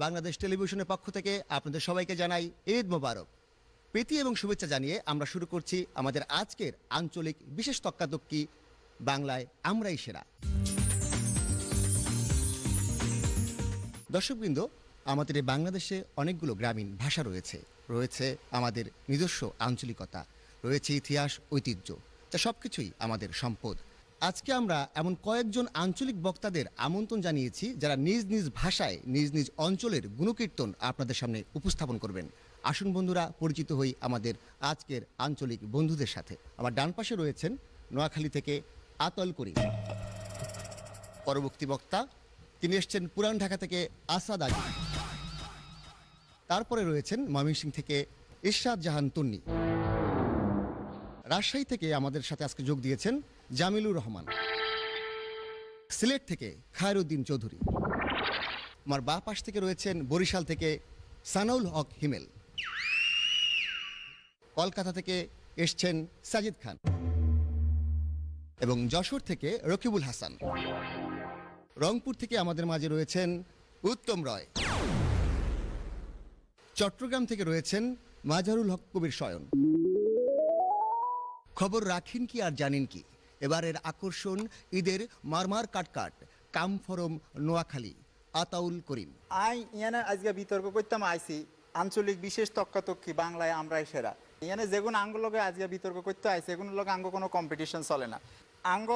বাংলাদেশ টেলিভিশনের পক্ষ থেকে আপনাদের সবাইকে জানাই ঈদ মোবারক। প্রীতি এবং শুভেচ্ছা জানিয়ে আমরা শুরু করছি আমাদের আজকের আঞ্চলিক বিশেষ তক্কাতক্কি বাংলায় আমরাই সেরা। দর্শকবৃন্দ, আমাদের এই বাংলাদেশে অনেকগুলো গ্রামীণ ভাষা রয়েছে, রয়েছে আমাদের নিজস্ব আঞ্চলিকতা, রয়েছে ইতিহাস, ঐতিহ্য, যা সব কিছুই আমাদের সম্পদ। আজকে আমরা এমন কয়েকজন আঞ্চলিক বক্তাদের আমন্ত্রণ জানিয়েছি যারা নিজ নিজ ভাষায় নিজ নিজ অঞ্চলের গুণকীর্তন আপনাদের সামনে উপস্থাপন করবেন। আসুন বন্ধুরা, পরিচিত হই আমাদের আজকের আঞ্চলিক বন্ধুদের সাথে। আমার ডান পাশে রয়েছেন নোয়াখালী থেকে আতল করিম। পরবর্তী বক্তা তিনি এসছেন পুরান ঢাকা থেকে আসাদ আলী। তারপরে রয়েছেন ময়মনসিংহ থেকে ইরশাদ জাহান তুন্নি। রাজশাহী থেকে আমাদের সাথে আজকে যোগ দিয়েছেন জামিলুর রহমান। সিলেট থেকে খায়রুদ্দিন চৌধুরী। আমার বাঁ পাশ থেকে রয়েছেন বরিশাল থেকে সানাউল হক হিমেল। কলকাতা থেকে এসছেন সাজিদ খান এবং যশোর থেকে রকিবুল হাসান। রংপুর থেকে আমাদের মাঝে রয়েছেন উত্তম রয়। চট্টগ্রাম থেকে রয়েছেন মাজারুল হক কবির শয়ন। খবর রাখেন কি আর জানেন কি, এবারের আকর্ষণ ঈদের মারমার কাটকাট কাম ফরম নোয়াখালী আতাউল করিম। ইয়ানে আজকে বিতর্ক করতাম আইসি আঞ্চলিক বিশেষ তক্কাতক্কি বাংলায় আমরাই সেরা। ইয়ানে যেগুলো আঙ্গ লগে আজকে বিতর্ক করতে আইসি এগুলো লগে আঙ্গ কোনো কম্পিটিশন চলে না। আঙ্গ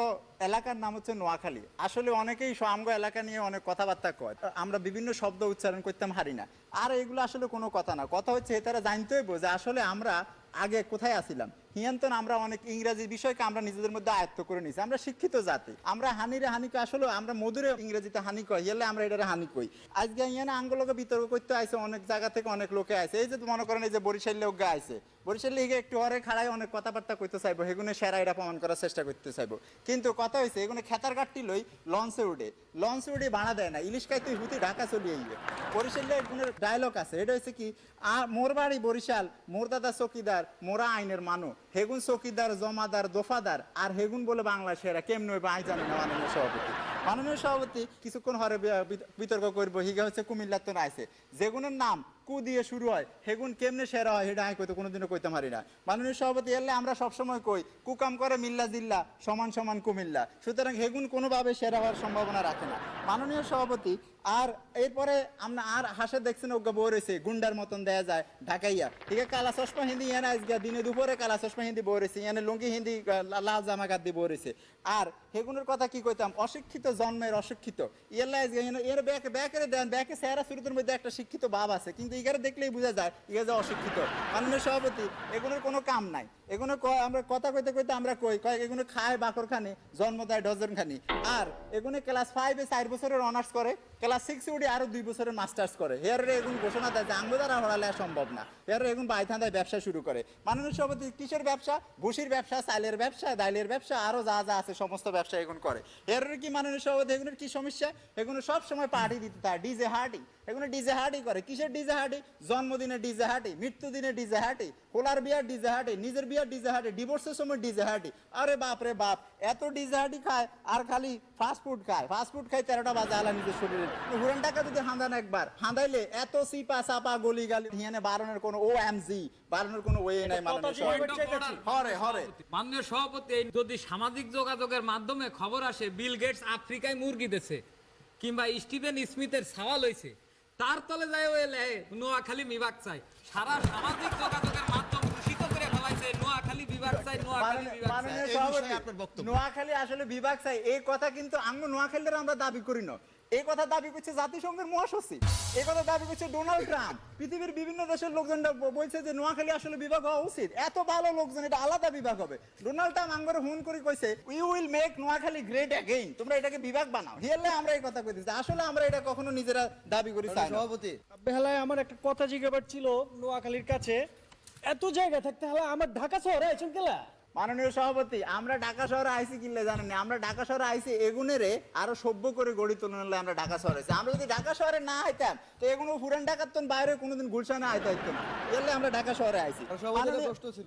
এলাকার নাম হচ্ছে নোয়াখালী। আসলে অনেকেই আঙ্গ এলাকা নিয়ে অনেক কথাবার্তা কয়, আমরা বিভিন্ন শব্দ উচ্চারণ করতাম হারি না। আর এগুলো আসলে কোনো কথা না, কথা হচ্ছে তারা জানতে হইব যে আসলে আমরা আগে কোথায় আসিলাম। হিয়ান্তন আমরা অনেক ইংরেজি বিষয়কে আমরা নিজেদের মধ্যে আয়ত্ত করে নিয়েছি। আমরা শিক্ষিত জাতি, আমরা হানিরে হানিকে আসলে আমরা মধুরে ইংরেজিতে হানি কই, এলে আমরা এটারে হানি কই। আজকে ইয়ানে আঙ্গলকে বিতর্ক করতে আইসে অনেক জায়গা থেকে অনেক লোকে আইসে। এই যে মনে করেন এই যে বরিশাল লোক আইসে, বরিশাল লিগে একটু হরে খাড়ায় অনেক কথাবার্তা করতে চাইবো, সেগুলো সেরা এটা প্রমাণ করার চেষ্টা করতে চাইবো। কিন্তু কথা হয়েছে এগুলো খেতার কাঠটি লই লঞ্চে উঠে ভাড়া দেয় না, ইলিশ খাই তুই হুতি ঢাকা চলিয়ে আইবে। বরিশালে কোনো ডায়লগ আছে, এটা হচ্ছে কি, মোর বাড়ি বরিশাল, মোর দাদা চকিদার, মোরা আইনের মানু, হেগুন চকিদার জমাদার দফাদার, আর হেগুন বলে বাংলা সেরা কেমন হইবে আই জানি না। মাননীয় সভাপতি কিছুক্ষণ হরে বিতর্ক করবো। হিগা হচ্ছে কুমিল্লার তো আইসে, যেগুনের নাম কু দিয়ে শুরু হয় হেগুন কেমনে সেরা হয় সেটা আমি কইতে কোনোদিনও কইতে পারি না। মাননীয় সভাপতি এলে আমরা সবসময় কই কুকাম করে মিল্লা জিল্লা সমান সমান কুমিল্লা, সুতরাং হেগুন কোনোভাবে সেরা হওয়ার সম্ভাবনা রাখে না মাননীয় সভাপতি। আর এরপরে আমরা আর হাসে দেখছেন অজ্ঞা বই রয়েছে গুন্ডার মতন দেয়া যায় ঢাকাইয়া, ঠিক আছে, কালা চশমা হিন্দি ইয়ানে আজকে দিনে দুপুরে কালা চশমা হিন্দি বই রয়েছে, ইয়ানে লুঙ্গি হিন্দি লাল জামা গাদ দিয়ে বই রয়েছে। আর হেগুনের কথা কি কইতাম, অশিক্ষিত জন্মের অশিক্ষিত। ইয়াল্লা আজকে এর ব্যাকে দেন, ব্যাকে চেহারা চরিত্রের মধ্যে একটা শিক্ষিত ভাব আছে, কিন্তু ইগারে দেখলেই বোঝা যায় ইগা যে অশিক্ষিত। মাননীয় সভাপতি এগুলোর কোনো কাম নাই। এগুলো আমরা কথা কইতে কইতে আমরা কই এগুলো খায় বাকর খানি, জন্ম দেয় ডজন খানি। আর এগুলো ক্লাস 5-এ 4 বছরের অনার্স করে, ক্লাস 6-এ উঠে আরো 2 বছরের মাস্টার্স করে। হেয়ারে এগুলো ঘোষণা দেয় যে আঙ্গ দ্বারা হরালে সম্ভব না। হেয়ারে এগুলো বাইথান্দায় ব্যবসা শুরু করে। মাননীয় সভাপতি কিসের ব্যবসা? ভুসির ব্যবসা, চাইলের ব্যবসা, ডাইলের ব্যবসা, আরো যা যা আছে সমস্ত ব্যবসা এগুলো করে। হেয়ারে কি মাননীয় সভাপতি এগুলোর কি সমস্যা? এগুলো সব সময় পার্টি দিতে থাকে, ডিজে হার্টি। এগুলো ডিজে হার্টি করে। কিসের ডিজে হার্টি? জন্মদিনে ডিজে হার্টি, মৃত্যুদিনে ডিজে হার্টি, কোলার বিয়ার ডিজে হার্টি, নিজের বিয়ার ডিজে হার্টি, ডিভোর্সের সময় ডিজে হার্টি। আরে বাপ রে বাপ, এত ডিজে হার্টি খায় আর খালি ফাস্ট ফুড খায়। ফাস্ট ফুড খায় 13টা বাজে আলা নিজের শরীরে। হুরান টাকা যদি হাঁদান একবার হাঁদাইলে এত সিপা সাপা গলি গালি হিয়ানে বারণের কোনো OMG বারণের কোনো ওয়ে নাই। মাননীয় সভাপতি, যদি সামাজিক যোগাযোগের মাধ্যমে খবর আসে বিল গেটস আফ্রিকায় মুরগি দিছে কিংবা স্টিভেন স্মিথের সাওয়াল হয়েছে, তার তলে যায় ওই নোয়াখালী বিভাগ চাই। সারা সামাজিক যোগাযোগের মাধ্যম দূষিত করে ফেলাইছে নোয়াখালী বিভাগ চাই, নোয়াখালী বিভাগ চাই। নোয়াখালী আসলে বিভাগ চাই এই কথা কিন্তু আমরা নোয়াখালীর আমরা দাবি করি না। এই কথা দাবি করছে জাতিসংঘের মহাসচিব, এই কথা দাবি করছে ডোনাল্ড ট্রাম্প। পৃথিবীর বিভিন্ন দেশের লোকজন বলছে যে নোয়াখালী আসলে বিভাগ হওয়া উচিত। এত ভালো লোকজন, এটা আলাদা বিভাগ হবে। ডোনাল্ড ট্রাম্প আঙ্গরে হুন করে কইছে we will make Noakhali great again, তোমরা এটাকে বিভাগ বানাও। হিয়ালে আমরা এই কথা কইতেছি, আসলে আমরা এটা কখনো নিজেরা দাবি করি চাই না। সভাপতি বেলায় আমার একটা কথা জিজ্ঞাসা ছিল নোয়াখালীর কাছে, এত জায়গা থাকতে হলে আমার ঢাকা শহরে আইছেন কেলা? মাননীয় সভাপতি, আমরা ঢাকা শহরে আইসি কিনলে জানেন না, আমরা ঢাকা শহরে আইসি এগুনেরে আরো সভ্য করে গড়ি তোললে আমরা ঢাকা শহরে আইছি। আমরা যদি ঢাকা শহরে না আইতাম তো এগুলো পুরান ঢাকার তো বাইরে কোনোদিন গুলশানে আইতে হইতো না, এলে আমরা ঢাকা শহরে আইছি।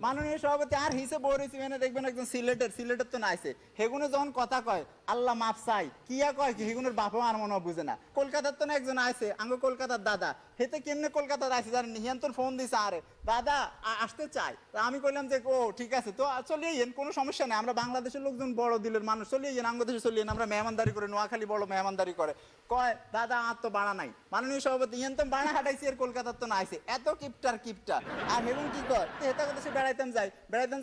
মাননীয় সভাপতি আর হিসেবে বলেছি মানে দেখবেন একজন সিলেটের তো নাইছে, হেগুনে যখন কথা কয় আল্লাহ মাফ চাই কিয়া কয় কি হেগুনের বাপা আর মনে হয় বুঝে না। কলকাতার তো না একজন আইছে, আঙ্গ কলকাতার দাদা, হেতে কেমনে কলকাতার আইছে জানেন, হিয়ান তোর ফোন দিছে আরে দাদা আসতে চাই, তা আমি কইলাম যে ও ঠিক আছে তো চলে আইয়েন, কোনো সমস্যা নেই, আমরা বাংলাদেশের লোকজন বড় দিলের মানুষ, চলে আইয়েন আঙ্গ দেশে চলে আইয়েন, আমরা মেহমানদারি করে, নোয়াখালী বড় মেহমানদারি করে। কয় দাদা আর তো বাড়া নাই। মাননীয় সভাপতি ইয়ান তো বাড়া হাঁটাইছি আর কলকাতার তো না আইছে, এত কিপটা আর হেগুন কি কয় হেতা কথা সে বেড়াইতাম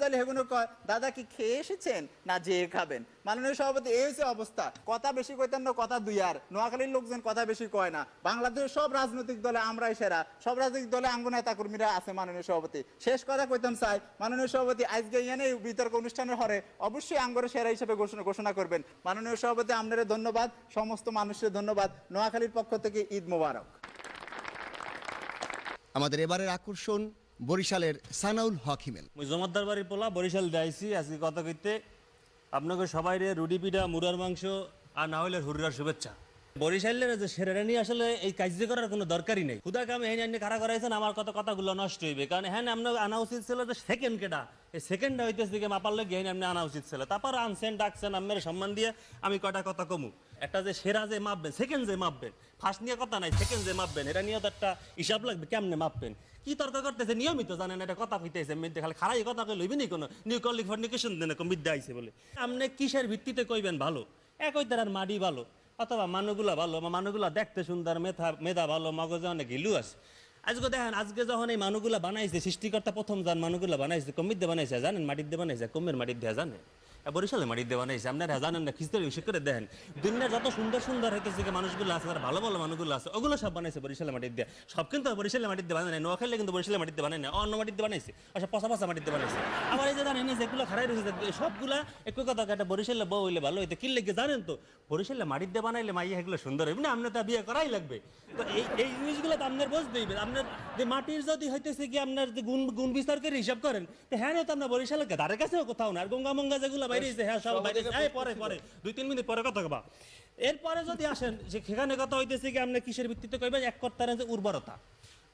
যাইলে হেগুনে কয় দাদা কি খেয়ে এসেছেন না যেয়ে খাবেন। মাননীয় সভাপতি এই হচ্ছে অবস্থা, কথা বেশি কইতেন না, কথা দুই আর নোয়াখালীর লোকজন কথা বেশি কয় না, বাংলাদেশের সব রাজনৈতিক দলে আমরাই সেরা, সব রাজনৈতিক দলে আঙ্গ নেতা কর্মীরা আছে। মাননীয় সভাপতি শেষ কথা কইতাম চাই, মাননীয় সভাপতি আজকে ইয়ানে বিতর্ক অনুষ্ঠানের হরে অবশ্যই আঙ্গরে সেরা হিসেবে ঘোষণা করবেন। মাননীয় সভাপতি আপনাদের ধন্যবাদ, সমস্ত মানুষের ধন্যবাদ, নোয়াখালীর পক্ষ থেকে ঈদ মোবারক। আমাদের এবারের আকর্ষণ বরিশালের সানাউল হক হিমেল। মুই জমাদ্দার বাড়ির পোলা বরিশাল যাইছি আজকে কথা কইতে আপনাকে সবাই রে রুটি পিঠা মুরার মাংস আর না হলে হুরুরার শুভেচ্ছা। বরিশালের যে সেরা নিয়ে আসলে এই কাজ করার কোনো দরকারই নেই, খুদা কামে হ্যাঁ আইনে খাড়া করাইছেন, আমার কথাগুলো নষ্ট হইবে, কারণ হ্যাঁ আপনার আনা উচিত ছিল যে সেকেন্ড কেটা, এই সেকেন্ডটা হইতেছে দিকে মাপার লোক হ্যাঁ আপনি আনা উচিত ছিল, তারপর আনছেন ডাকছেন আমার সম্মান দিয়ে আমি কটা কথা কমু। একটা যে সেরা যে মাপবেন, সেকেন্ড যে মাপবেন, ফার্স্ট নিয়ে কথা নাই, সেকেন্ড যে মাপবেন এটা নিয়ে তো একটা হিসাব লাগবে, কেমনে মাপবেন কি তর্ক করতেছে নিয়মিত জানেন, এটা কথা কইতেছে মিদ্যে খালি খারাই কথা কই লইবি নি কোনো নিউ কোয়ালিফিকেশন দেন বিদ্যা আইছে বলে, আপনি কিসের ভিত্তিতে কইবেন ভালো, একই তার মাটি ভালো অথবা মানুষগুলা ভালো, মানুষগুলা দেখতে সুন্দর, মেধা ভালো, মগজে অনেক হিলু আছে। আজকে দেখেন আজকে যখন এই মানুষগুলা বানাইছে সৃষ্টিকর্তা প্রথম যান মানুষগুলা বানাইছে কমির দিয়ে বানাইছে জানেন, মাটির দিয়ে বানাইছে, কমের মাটির দিয়ে জানেন, বরিশালে মাটির দিয়ে বানাইছে, আপনারা জানেন না, খিস্তের বিষয় করে দেখেন দুনিয়ার যত সুন্দর সুন্দর হইতেছে মানুষগুলো আছে, তারা ভালো ভালো মানুষগুলো আছে, ওগুলো সব বানাইছে বরিশালে মাটির দিয়ে, সব কিন্তু বরিশালে মাটির দিয়ে বানায় না, নোয়াখালী কিন্তু বরিশালে মাটির দিয়ে বানায় না, অন্য মাটির দিয়ে বানাইছে, সব পচা মাটির দিয়ে বানাইছে। আবার এই যে জানেন যেগুলো খারাই রয়েছে সবগুলা একই কথা, একটা বরিশালে বউ হইলে ভালো হইতে কি লেগে জানেন তো, বরিশালে মাটির দিয়ে বানাইলে মাইয়া এগুলো সুন্দর হইবে না, আপনার তা বিয়ে করাই লাগবে। তো এই জিনিসগুলো তো আপনার বুঝতে হইবে, আপনার যে মাটির যদি হইতেছে কি আপনার যে গুণ বিচার করে হিসাব করেন, তো হ্যাঁ তো আপনার বরিশালের ধারে কাছেও কোথাও না, আর গঙ্গা মঙ্গা যেগুলো বাইরেছে হ্যাঁ সব বাইরে পরে 2-3 মিনিট পরে কথা কবা। এরপরে যদি আসেন সেখানে কথা হইতেছে কি আপনি কিসের ভিত্তিতে কইবেন, এক করতে যে উর্বরতা,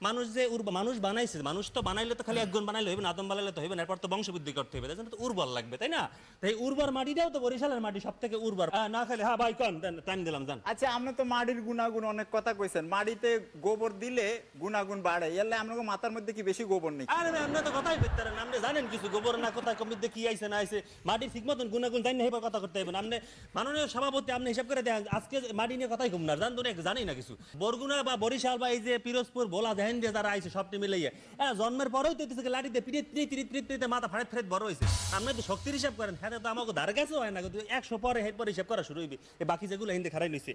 মানুষ যে মানুষ বানাইছে, মানুষ তো বানাইলে তো খালি একজন বানাইলে হইবে না, আদম বানাইলে তো হইবে না, এরপর তো বংশবৃদ্ধি করতে হবে, তাই তো উর্বর লাগবে তাই না, তাই উর্বর মাটিটাও তো বরিশালের মাটি সব থেকে উর্বর না খালি। হ্যাঁ ভাই কন টাইম দিলাম জান। আচ্ছা আপনি তো মাটির গুণাগুণ অনেক কথা কইছেন, মাটিতে গোবর দিলে গুণাগুণ বাড়ে, এলে আপনাকে মাথার মধ্যে কি বেশি গোবর নেই? আরে ভাই আপনি তো কথাই বলতে পারেন, আপনি জানেন কিছু গোবর না কোথায় কমিতে কি আইছে না আইছে, মাটির ঠিক মতন গুণাগুণ জানি না, এবার কথা করতে হবে না। আপনি মাননীয় সভাপতি আপনি হিসাব করে দেন আজকে মাটি নিয়ে কথাই কম না, জান তো জানি না কিছু, বরগুনা বা বরিশাল বা এই যে পিরোজপুর ভোলা দেখেন যে যারা আইছে সবটি মিলাইয়া জন্মের পরেও তো লাঠিতে পিড়িতে মাথা ফাড়ে বড় হয়েছে, আপনি তো শক্তির হিসাব করেন, হ্যাঁ তো আমাকে ধার কাছেও হয় না, কিন্তু 100 পরে এরপরে হিসাব করা শুরু হইবে, বাকি যেগুলো হিন্দে খারাই নিছে।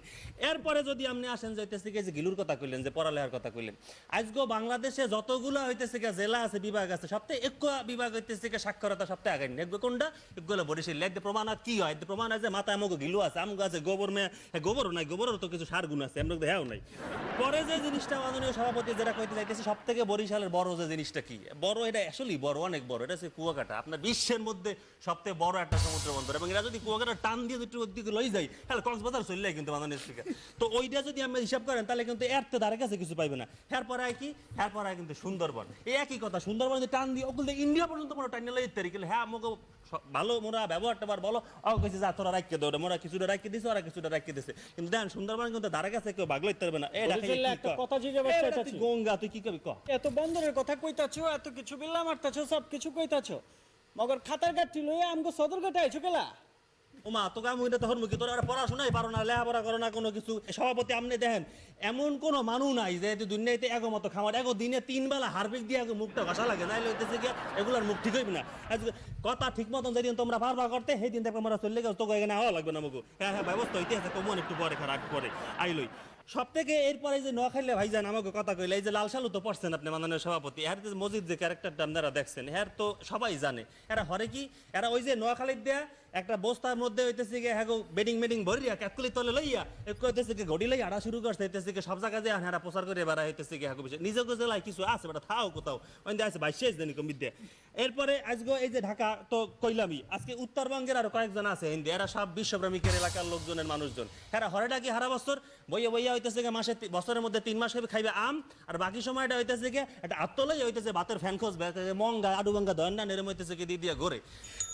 এরপরে যদি আপনি আসেন যাইতেছে যে গিলুর কথা কইলেন, যে পড়ালেখার কথা কইলেন, আজকে বাংলাদেশে যতগুলো হইতেছে জেলা আছে বিভাগ আছে সবথেকে এক বিভাগ হইতেছে সাক্ষরতা সবথেকে আগে নেই, কোনটা এগুলো বরিশাল। এতে প্রমাণ কি হয়, প্রমাণ আছে মাথায় আমাকে গিলু আছে, আমগো আছে গোবর মেয়ে, গোবরও নাই, গোবরেরও তো কিছু সার গুণ আছে, আমরা হ্যাঁ নাই। পরে যে জিনিসটা মাননীয় সভাপতি যেটা কইতে চাইতেছে সব থেকে বরিশালের বড় যে জিনিসটা কি বড়, এটা আসলেই বড়, অনেক বড়, এটা হচ্ছে কুয়াকাটা, আপনার বিশ্বের মধ্যে সবথেকে বড় একটা সমুদ্র বন্দর, এবং এটা যদি কুয়াকাটা টান দিয়ে দিকে লই যাই তাহলে কক্সবাজার চলে যায় কিন্তু মাননীয় স্পিকার। তো ওইটা যদি আমরা হিসাব করেন তাহলে কিন্তু এর তো ধারে কাছে কিছু পাইবে না। এরপরে কি, এরপরে কিন্তু সুন্দরবন, এই একই কথা, সুন্দরবন টান দিয়ে ওগুলো ইন্ডিয়া পর্যন্ত কোনো টাইনে লই ইত্যাদি গেলে হ্যাঁ আমাকে ভালো মোরা ব্যবহারটা বলো কেছে যা তোরা রাখিয়ে দেবো, মোরা কিছুটা রাখিয়ে দিছে, ওরা কিছুটা রাখিয়ে দিছে, কিন্তু দেন সুন্দরবন কিন্তু ধারে কাছে কেউ ভাগ লইতে পারবে না। গঙ্গা তুই কি কবি ক, এত বন্দরের কথা কইতাছো, এত কিছু বিল্লা মারতাছো, সব কিছু কইতাছো, মগর খাতার গাঠি লইয়া আমগো সদরঘাটে আইছো কেলা? ওমা তোকে আমি তখন মুখে তোরা পড়াশোনাই পারো না, লেখাপড়া করো না কোনো কিছু। সভাপতি আপনি দেখেন এমন কোনো মানুষ নাই যে দুনিয়াতে একমত খামার এক দিনে 3 বেলা হারপিক দিয়ে মুখটা ঘষা লাগে, নাইলে হইতেছে গিয়ে এগুলার মুখ ঠিক হইবে না। কথা ঠিক মতন যেদিন তোমরা পারবা করতে সেই দিন দেখো আমরা চলে গেছো, তোকে এখানে হওয়া লাগবে না মুখু। হ্যাঁ হ্যাঁ ব্যবস্থা হইতে আছে, কমন একটু পরে খারাপ করে আইলই সব থেকে। এরপরে যে নোয়াখালী ভাইজান আমাকে কথা কইলে, এই যে লাল সালু তো পড়ছেন আপনি মাননীয় সভাপতি, এর যে মসজিদ যে ক্যারেক্টারটা আপনারা দেখছেন, এর তো সবাই জানে, এরা হরে কি, এরা ওই যে নোয়াখালীর দেয়া একটা বস্তার মধ্যে হইতেছে কি হ্যাঁ বেডিং ভরিয়া ক্যাকুলি তলে লইয়া একটু হইতেছে কি গড়ি লইয়া আড়া শুরু করছে হইতেছে কি সব জায়গায় যে হ্যাঁ প্রচার করে বেড়া হইতেছে কি হ্যাঁ নিজেকে জেলায় কিছু আছে বেটা থাও কোথাও ওইদিকে আছে 22 দিন কমিতে। এরপরে আজকে এই যে ঢাকা তো কইলামই, আজকে উত্তরবঙ্গের আরো কয়েকজন আছে হিন্দি, এরা সব বিশ্বভ্রমিকের এলাকার লোকজনের মানুষজন, এরা হরেটা কি হারা বছর বইয়া হইতেছে কি মাসে বছরের মধ্যে 3 মাস খাইবে আম, আর বাকি সময়টা হইতেছে কি একটা আত্মলাই হইতেছে ভাতের ফ্যানখোজ মঙ্গা আডুবাঙ্গা দয়না নেরম হইতেছে কি দিয়ে ঘোরে।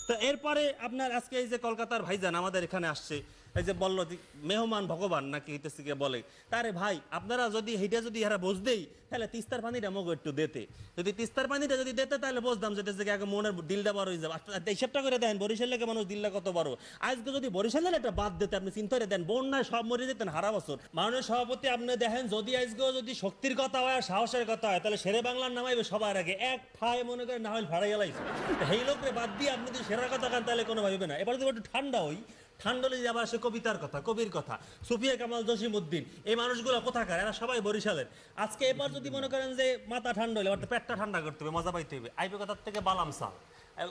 তো এরপরে আপনার আজকে এই যে কলকাতার ভাইজান আমাদের এখানে আসছে, এই যে বললো মেহমান ভগবান নাকি হইতেছে কি বলে, তারে ভাই আপনারা যদি এইটা যদি এরা বুঝদেই তাহলে তিস্তার পানিটা মগো একটু দিতে, যদি তিস্তার পানিটা যদি দিতে তাহলে বুঝতাম যেটা যে আগে মনের দিলটা বড় হয়ে যাবে। হিসাবটা করে দেন বরিশাল লেগে মানুষ দিলটা কত বড়, আজকে যদি বরিশালের একটা বাদ দিতে আপনি চিন্তা করে দেন বন্যায় সব মরে যেতেন হারা বছর। মাননীয় সভাপতি আপনি দেখেন যদি আজকে যদি শক্তির কথা হয় সাহসের কথা হয় তাহলে শেরে বাংলার নামাইবে সবার আগে, এক ঠায় মনে করে না হলে ভাড়া গেলাইছে, এই লোকরে বাদ দিয়ে আপনি যদি সেরার কথা কান তাহলে কোনো ভাবিবে না। এবার যদি একটু ঠান্ডা হই, ঠান্ডা হলে যাবার সে কবিতার কথা কবির কথা সুফিয়া কামাল জসিমউদ্দিন, এই মানুষগুলো কোথাকার, এরা সবাই বরিশালের। আজকে এবার যদি মনে করেন যে মাথা ঠান্ডা হলে এবার পেটটা ঠান্ডা করতে হবে, মজা পাইতে হবে, আইবে কথার থেকে বালাম সাল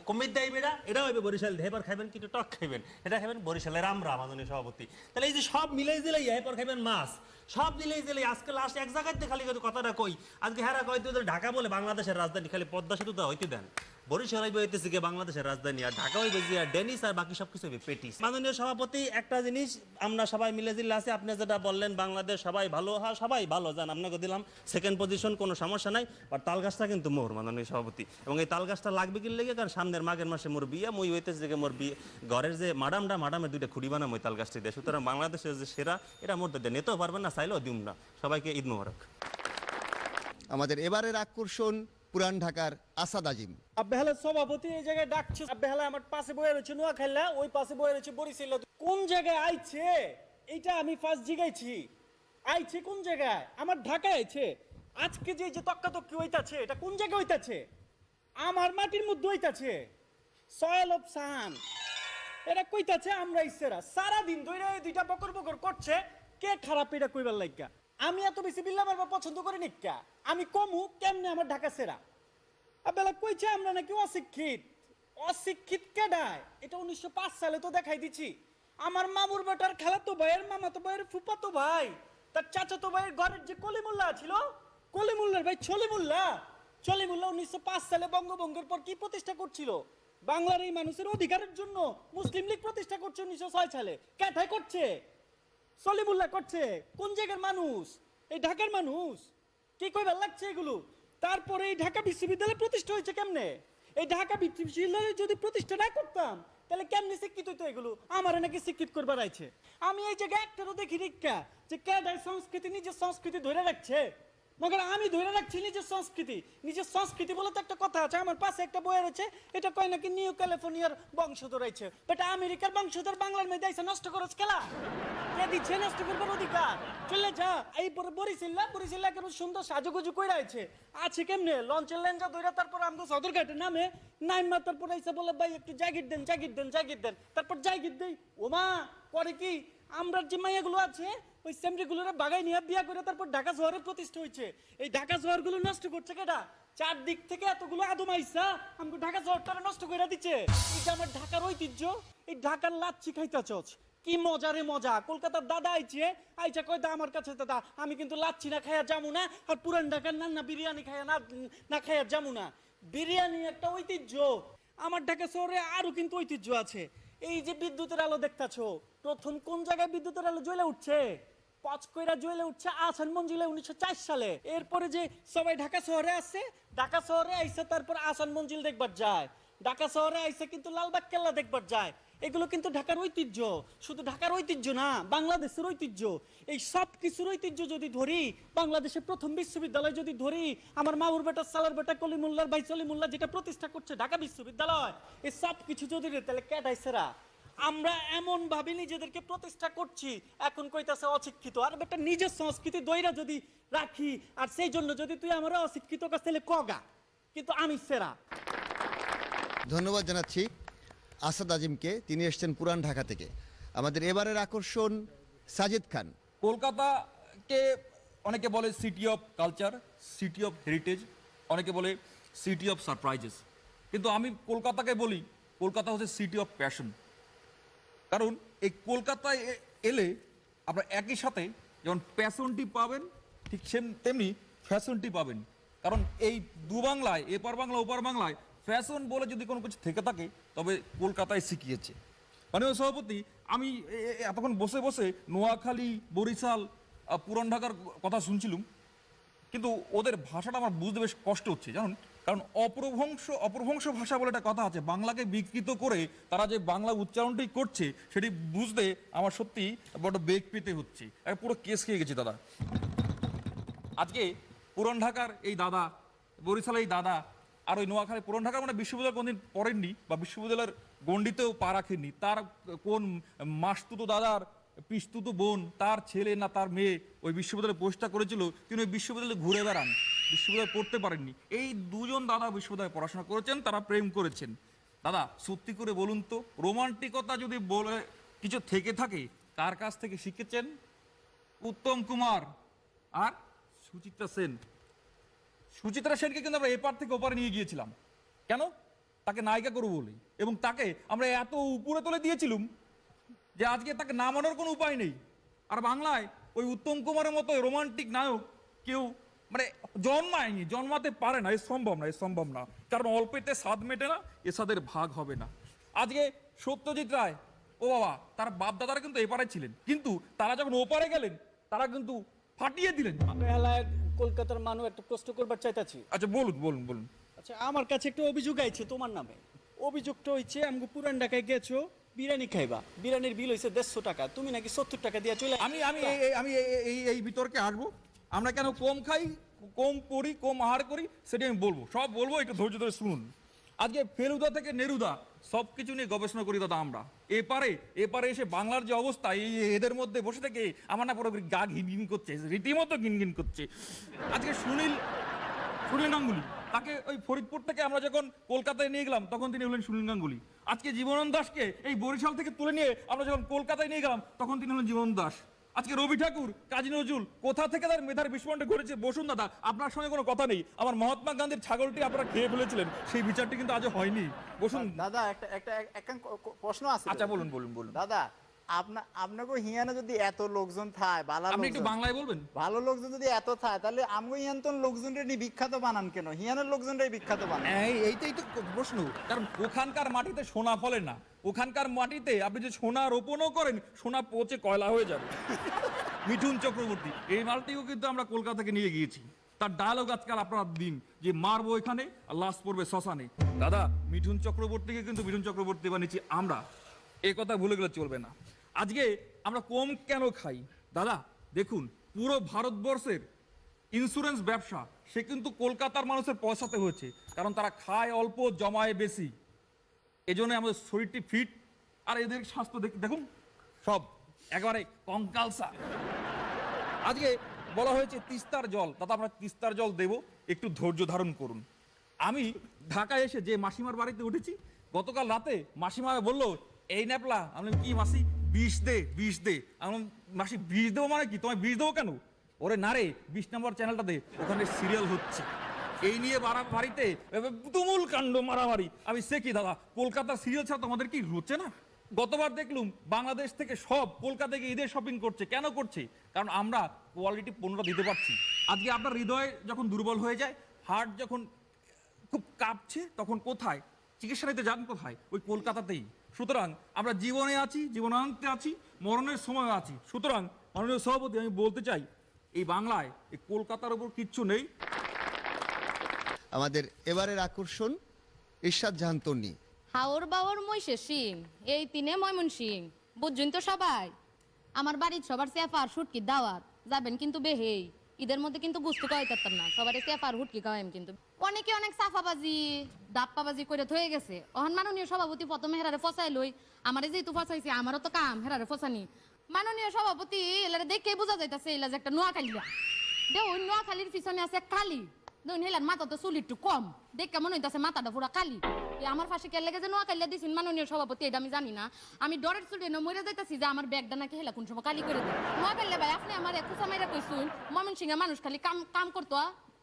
কমির দেয় বেড়া এটাও হইবে বরিশাল, এবার খাইবেন কিন্তু টক খাইবেন, এটা খাইবেন বরিশালের আমরা মাননীয় সভাপতি। তাহলে এই যে সব মিলাই দিলেই এরপর খাইবেন মাছ, সব দিলেই দিলে আজকে লাস্ট এক জায়গাতে খালি কথাটা কই, আজকে হেরা কইতে ঢাকা বলে বাংলাদেশের রাজধানী, খালি পদ্মা সেতুটা হইতে দেন, বরিশাল হইতেছে কি বাংলাদেশের রাজধানী, আর ঢাকা হইবে যে ডেনিস আর বাকি সবকিছু হইবে পেটিস। মাননীয় সভাপতি একটা জিনিস আমরা সবাই মিলে জিল্লা আছে, আপনি যেটা বললেন বাংলাদেশ সবাই ভালো, হ্যাঁ সবাই ভালো জান, আপনাকে দিলাম সেকেন্ড পজিশন, কোনো সমস্যা নাই, আর তাল গাছটা কিন্তু মোর মাননীয় সভাপতি, এবং এই তাল গাছটা লাগবে কি লেগে, কারণ সামনের মাঘের মাসে মোর বিয়ে, মই হইতেছে যে মোর বিয়ে ঘরের যে মাডামের দুইটা খুঁড়ি বানাম ওই তাল গাছটি দেয়, সুতরাং বাংলাদেশের যে সেরা এটা মোর দিয়ে নিতেও পারবেন না, চাইলেও দিম না। সবাইকে ঈদ মোবারক। আমাদের এবারের আকর্ষণ পুরান ঢাকার আসাদ আজিম। আব্বাহালা সভাপতি এই জায়গায় ডাকছে, আব্বাহালা আমার পাশে বয়ে রয়েছে নোয়াখাইলা, ওই পাশে বয়ে রয়েছে বরিশাল, কোন জায়গায় আইছে এইটা আমি ফার্স্ট জিগাইছি, আইছে কোন জায়গায়, আমার ঢাকা আইছে, আজকে যে যে তক্কাতক্কি হইতাছে এটা কোন জায়গায় হইতাছে, আমার মাটির মধ্যে হইতাছে, সয়েল অফ সাহান এটা কইতাছে আমরা ইসেরা সারাদিন ধরে এই দুইটা বকর বকর করছে, কে খারাপ এটা কইবার লাইগা, আমি এত বেশি বিল্লা মারবা পছন্দ করি নিকা, আমি কমু কেমনে আমার ঢাকা সেরা, আবেলা কইছে আমরা নাকি অশিক্ষিত, অশিক্ষিত কেডায়, এটা 1905 সালে তো দেখাই দিছি, আমার মামুর বেটার খালাতো ভাইয়ের মামাতো ভাইয়ের ফুফাতো ভাই তার চাচাতো ভাইয়ের ঘরের যে কলিমুল্লাহ ছিল, কলিমুল্লার ভাই চলিমুল্লাহ 1905 সালে বঙ্গভঙ্গের পর কি প্রতিষ্ঠা করছিল, বাংলার এই মানুষের অধিকারের জন্য মুসলিম লীগ প্রতিষ্ঠা করছে 1906 সালে, কেথায় করছে, সলিমুল্লাহ করছে, কোন জায়গার মানুষ, এই ঢাকার মানুষ, কি কইবার লাগছে এগুলো। তারপরে এই ঢাকা বিশ্ববিদ্যালয় প্রতিষ্ঠা হয়েছে কেমনে, এই ঢাকা বিশ্ববিদ্যালয় যদি প্রতিষ্ঠা না করতাম তাহলে কেমনে শিক্ষিত হইতো এগুলো, আমার নাকি শিক্ষিত করবার আইছে, আমি এই জায়গায় একটারও দেখি নিকা যে কেডায় সংস্কৃতি নিজের সংস্কৃতি ধরে রাখছে, মগর আমি ধরে রাখছি নিজের সংস্কৃতি বলে তো একটা কথা আছে, আমার পাশে একটা বই রয়েছে, এটা কয় নাকি নিউ ক্যালিফোর্নিয়ার বংশধর আছে, বাট আমেরিকার বংশধর বাংলার মধ্যে আইসা নষ্ট করছ খেলা, কে দিচ্ছে নষ্ট করবার অধিকার, চলে যা। এই পরে বরিশাল্লা কেন সুন্দর সাজুগুজু কইরা আছে কেমনে, লঞ্চের লেঞ্জা ধইরা তারপর আমগো সদরঘাটে নামে নাইমা, তারপর আইসা বলে ভাই একটু জাগির দেন, তারপর জাগির দেই, ওমা পরে কি আমরা যে মাইয়াগুলো আছে ওই সেমরিগুলোরে বাগাই নিয়ে বিয়া করে তারপর ঢাকা শহরে প্রতিষ্ঠা হয়েছে, এই ঢাকা শহরগুলো নষ্ট করছে কেডা, চারদিক থেকে এতগুলো আদম আইসা আমাকে ঢাকা শহরটারে নষ্ট করে দিচ্ছে, এটা আমার ঢাকার ঐতিহ্য, এই ঢাকার লাচ্ছি খাইতাছস, কি মজা রে মজা, কলকাতার দাদা আইছে কয় দা আমার কাছে দাদা আমি কিন্তু লাচ্ছি না খাইয়া যামু না, আর পুরান ঢাকার নান্না বিরিয়ানি খাইয়া না খাইয়া যামু না, বিরিয়ানি একটা ঐতিহ্য, আমার ঢাকা শহরে আরো কিন্তু ঐতিহ্য আছে, এই যে বিদ্যুতের আলো দেখতাছো, প্রথম কোন জায়গায় বিদ্যুতের আলো জ্বলে উঠছে, পচকইরা জ্বলে উঠছে আসান মঞ্জিলে 1904 সালে, এরপরে যে সবাই ঢাকা শহরে আসছে, ঢাকা শহরে আইসে তারপর আসান মঞ্জিল দেখবার যায়, ঢাকা শহরে আইসে কিন্তু লালবাগ কেল্লা দেখবার যায়, এগুলো কিন্তু ঢাকার ঐতিহ্য, শুধু ঢাকার ঐতিহ্য না বাংলাদেশের ঐতিহ্য, এই সব কিছুর ঐতিহ্য যদি ধরি, বাংলাদেশের প্রথম বিশ্ববিদ্যালয় যদি ধরি, আমার মামুর বেটা সালার বেটা কলিমুল্লার ভাই সলিমুল্লাহ যেটা প্রতিষ্ঠা করছে ঢাকা বিশ্ববিদ্যালয়, এই সব কিছু যদি তাহলে কেডাইছেরা, আমরা এমন ভাবে নিজেদেরকে প্রতিষ্ঠা করছি, এখন কইতাছে অশিক্ষিত, আর বেটা নিজের সংস্কৃতি দইরা যদি রাখি, আর সেই জন্য যদি তুই আমার অশিক্ষিত কাছ থেকে কগা, কিন্তু আমি সেরা। ধন্যবাদ জানাচ্ছি আসাদ আজিমকে, তিনি এসেছেন পুরান ঢাকা থেকে। আমাদের এবারের আকর্ষণ সাজিদ খান। কলকাতাকে অনেকে বলে city of culture, city of heritage, অনেকে বলে সিটি অফ সারপ্রাইজেস, কিন্তু আমি কলকাতাকে বলি কলকাতা হচ্ছে সিটি অফ প্যাশন, কারণ এই কলকাতায় এলে আপনার একই সাথে যেমন প্যাশনটি পাবেন, ঠিক তেমনি ফ্যাশনটি পাবেন। কারণ এই দু বাংলায়, এপার বাংলা ওপার বাংলায় ফ্যাশন বলে যদি কোনো কিছু থেকে থাকে তবে কলকাতায় শিখিয়েছে। মাননীয় সভাপতি, আমি এতক্ষণ বসে বসে নোয়াখালী, বরিশাল, পুরান ঢাকার কথা শুনছিলাম, কিন্তু ওদের ভাষাটা আমার বুঝতে বেশ কষ্ট হচ্ছে জানুন। কারণ অপভ্রংশ ভাষা বলে একটা কথা আছে, বাংলাকে বিকৃত করে তারা যে বাংলা উচ্চারণটি করছে সেটি বুঝতে আমার সত্যি বড় বেগ পেতে হচ্ছে। পুরো কেস খেয়ে গেছি দাদা। আজকে পুরান ঢাকার এই দাদা, বরিশালের এই দাদা, আর ওই নোয়াখালী, পুরান ঢাকার মানে বিশ্ববিদ্যালয় কোনদিন পড়েননি বা বিশ্ববিদ্যালয়ের গণ্ডিতেও পা রাখেননি, তার কোন মাসতুতো দাদার পিসতুতো বোন, তার ছেলে না তার মেয়ে ওই বিশ্ববিদ্যালয়ে পোস্টটা করেছিল, তিনি ওই বিশ্ববিদ্যালয়ে ঘুরে বেড়ান, বিশ্ববিদ্যালয়ে পড়তে পারেননি। এই দুজন দাদা বিশ্ববিদ্যালয়ে পড়াশোনা করেছেন, তারা প্রেম করেছেন। দাদা সত্যি করে বলুন তো, রোমান্টিকতা যদি বলে কিছু থেকে থাকে কার কাছ থেকে শিখেছেন? উত্তম কুমার আর সুচিত্রা সেন। সুচিত্রা সেনকে কিন্তু আমরা এপার থেকে ওপারে নিয়ে গিয়েছিলাম, কেন? তাকে নায়িকা করবো বলে, এবং তাকে আমরা এত উপরে তুলে দিয়েছিলাম যে আজকে তাকে নামানোর কোনো উপায় নেই। আর বাংলায় ওই উত্তম কুমারের মতো রোমান্টিক নায়ক কেউ মানে জন্মায়নি, জন্মাতে পারে না, এ সম্ভব না। কারণ অল্পেতে স্বাদ মেটে না, এ স্বাদের ভাগ হবে না। আজকে সত্যজিৎ রায়, ও বাবা, তার বাপ দাদারা কিন্তু এপারে ছিলেন, কিন্তু তারা যখন ওপারে গেলেন তারা কিন্তু ফাটিয়ে দিলেন। বেহালায় কলকাতার মানুষ একটা প্রশ্ন করবার চাইতাছি। আচ্ছা বলুন। আচ্ছা, আমার কাছে একটা অভিযোগ আইছে তোমার নামে। অভিযোগটা হইছে, আমাকে পুরান ঢাকায় গেছো বিরিয়ানি খাইবা, বিরিয়ানির বিল হইছে 150 টাকা, তুমি নাকি 70 টাকা দিয়ে চলে। আমি এই বিতর্কে আসবো। আমরা কেন কম খাই, কম পড়ি, কম আহার করি সেটা আমি বলবো, সব বলবো, একটু ধৈর্য ধরে শুনুন। আজকে ফেলুদা থেকে নেরুদা সব কিছু নিয়ে গবেষণা করি দাদা আমরা। এপারে এসে বাংলার যে অবস্থা, এদের মধ্যে বসে থেকে আমার না পুরো গা ঘিন করছে, রীতিমতো ঘিন করছে। আজকে সুনীল গাঙ্গুলি, তাকে ওই ফরিদপুর থেকে আমরা যখন কলকাতায় নিয়ে গেলাম তখন তিনি হলেন সুনীল গাঙ্গুলি। আজকে জীবনানন্দ দাশকে এই বরিশাল থেকে তুলে নিয়ে আমরা যখন কলকাতায় নিয়ে গেলাম তখন তিনি হলেন জীবনানন্দ দাশ। আজকে রবি ঠাকুর, কাজী নজরুল, কোথা থেকে তার মেধার বিস্ফোরণটা ঘটেছে? বসুন দাদা, আপনার সঙ্গে কোনো কথা নেই। আমার মহাত্মা গান্ধীর ছাগলটি আপনারা খেয়ে ফেলেছিলেন, সেই বিচারটি কিন্তু আজও হয়নি। বসুন দাদা, একটা প্রশ্ন আছে। আচ্ছা বলুন। দাদা, আপনাকে হিয়ানে যদি এত লোকজন থায়, আপনি একটু বাংলায় বলবেন। ভালো লোকজন যদি এত থায়, তাহলে আমগো হিয়ান্তন লোকজনরে নি বিখ্যাত বানান কেন? হিয়ানের লোকজনরাই বিখ্যাত বানান। এইটাই তো প্রশ্ন। কারণ ওখানকার মাটিতে সোনা ফলে না, ওখানকার মাটিতে আপনি যে সোনা রোপণও করেন, সোনা পচে কয়লা হয়ে যাবে। মিঠুন চক্রবর্তী, এই মালটিও কিন্তু আমরা কলকাতা থেকে নিয়ে গিয়েছি। তার ডায়লগ আজকাল আপনারা দিন যে মারবো এখানে আর লাশ পড়বে শ্মশানে। দাদা, মিঠুন চক্রবর্তীকে কিন্তু মিঠুন চক্রবর্তী বানিয়েছি আমরা, এ কথা ভুলে গেলে চলবে না। আজকে আমরা কম কেন খাই? দাদা দেখুন, পুরো ভারতবর্ষের ইন্স্যুরেন্স ব্যবসা সে কিন্তু কলকাতার মানুষের পয়সাতে হয়েছে, কারণ তারা খায় অল্প, জমায় বেশি। এজন্য আমাদের শরীরটি ফিট, আর এদের স্বাস্থ্য দেখুন সব একেবারে কঙ্কালসা। আজকে বলা হয়েছে তিস্তার জল, দাদা আমরা তিস্তার জল দেব, একটু ধৈর্য ধারণ করুন। আমি ঢাকায় এসে যে মাসিমার বাড়িতে উঠেছি, গতকাল রাতে মাসিমা বললো এই ন্যাপলা। আমি কি মাসি? বিষ দে। আমি মাসি বিষ দেবো মানে কি? তোমায় বিষ দেবো কেন? ওরে না রে, 20 নম্বর চ্যানেলটা দে, ওখানে সিরিয়াল হচ্ছে। এই নিয়ে বাড়িতে তুমুল কাণ্ড, মারামারি। আমি সে কি দাদা, কলকাতার সিরিয়াল ছাড়া তোমাদের কি হচ্ছে না? গতবার দেখলুম বাংলাদেশ থেকে সব কলকাতায় গিয়ে ঈদের শপিং করছে। কেন করছে? কারণ আমরা কোয়ালিটি পণ্যটা দিতে পারছি। আজকে আপনার হৃদয় যখন দুর্বল হয়ে যায়, হার্ট যখন খুব কাঁপছে, তখন কোথায় চিকিৎসা নিতে যান? কোথায়? ওই কলকাতাতেই। সুতরাং আমরা জীবনে আছি, জীবনান্তে আছি, মরণের সময় আছি। সুতরাং মাননীয় সভাপতি, আমি বলতে চাই এই বাংলায় এই কলকাতার উপর কিচ্ছু নেই। আমাদের এবারের আকর্ষণ ইরশাদ জাহান তন্নি। হাওর বাওর মইশে সিং, এই তিনে ময়মন সিং, বুঝছেন তো সবাই? আমার বাড়ির সবার সেফার শুটকি দাওয়াত যাবেন কিন্তু বেহেই। ঈদের মধ্যে কিন্তু গুস্তু খাওয়াইতাম না, সবারই সেফার হুটকি খাওয়াইম। কিন্তু অনেকে অনেক সাফাবাজি দাপ্পাবাজি করে থয়ে গেছে। অহন মাননীয় সভাপতি প্রথমে হেরারে ফসাই লই, আমারে যেহেতু ফসাইছে আমারও তো কাম হেরারে ফসানি। মাননীয় সভাপতি এলারে দেখে বোঝা যাইতাছে এলা যে একটা নোয়াখালীরা দে, ওই নোয়াখালীর পিছনে আছে কালি। হেলার মাথা তো চুল একটু কম, দেখে মনে হইতাছে মাথাটা পুরা কালি। আমার পাশে কে লেগে যে নোয়াখালীরা দিছেন মাননীয় সভাপতি, এটা আমি জানি না। আমি ডরের চুলে মরে যাইতাছি যে আমার ব্যাগটা নাকি হেলা কোন সময় কালি করে দেয়। নোয়াখালী ভাই, আপনি আমার খুচা মাইরা কইছুন ময়মনসিংহে মানুষ খালি কাম করতো।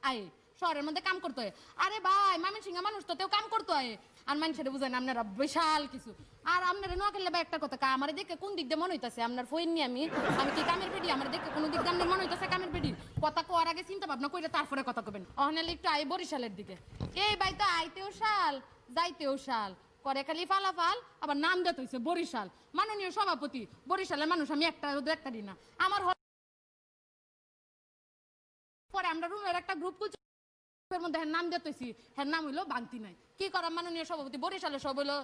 আয় শহরের মধ্যে কাম করতে হয়। আরে ভাই ময়মনসিংহ মানুষ তো তেও কাম করতে হয়, আর মানুষের বুঝেন আপনারা বিশাল কিছু। আর আপনারা নোয়াখালী ভাই একটা কথা আমার দেখে কোন দিক দিয়ে মনে হইতাছে আপনার ফইন নি আমি কি কামের পেডি? আমার দেখে কোন দিক দিয়ে মনে হইতাছে কামের পেডি? কথা কোয়ার আগে চিন্তা ভাবনা কইরা তারপরে কথা কবেন। অহনালে একটু আই বরিশালের দিকে। এই ভাই তো আইতেও শাল যাইতেও শাল করে, খালি ফালাফাল, আবার নাম দিতে হইছে বরিশাল। মাননীয় সভাপতি, বরিশালের মানুষ আমি একটা দিই না। আমার পরে আমরা রুমের একটা গ্রুপ মধ্যে নাম দিতেছি, হ্যাঁ নাম হইলো বান্তি নাই। কি করা মাননীয় সভাপতি, বরিশালে সব হইলো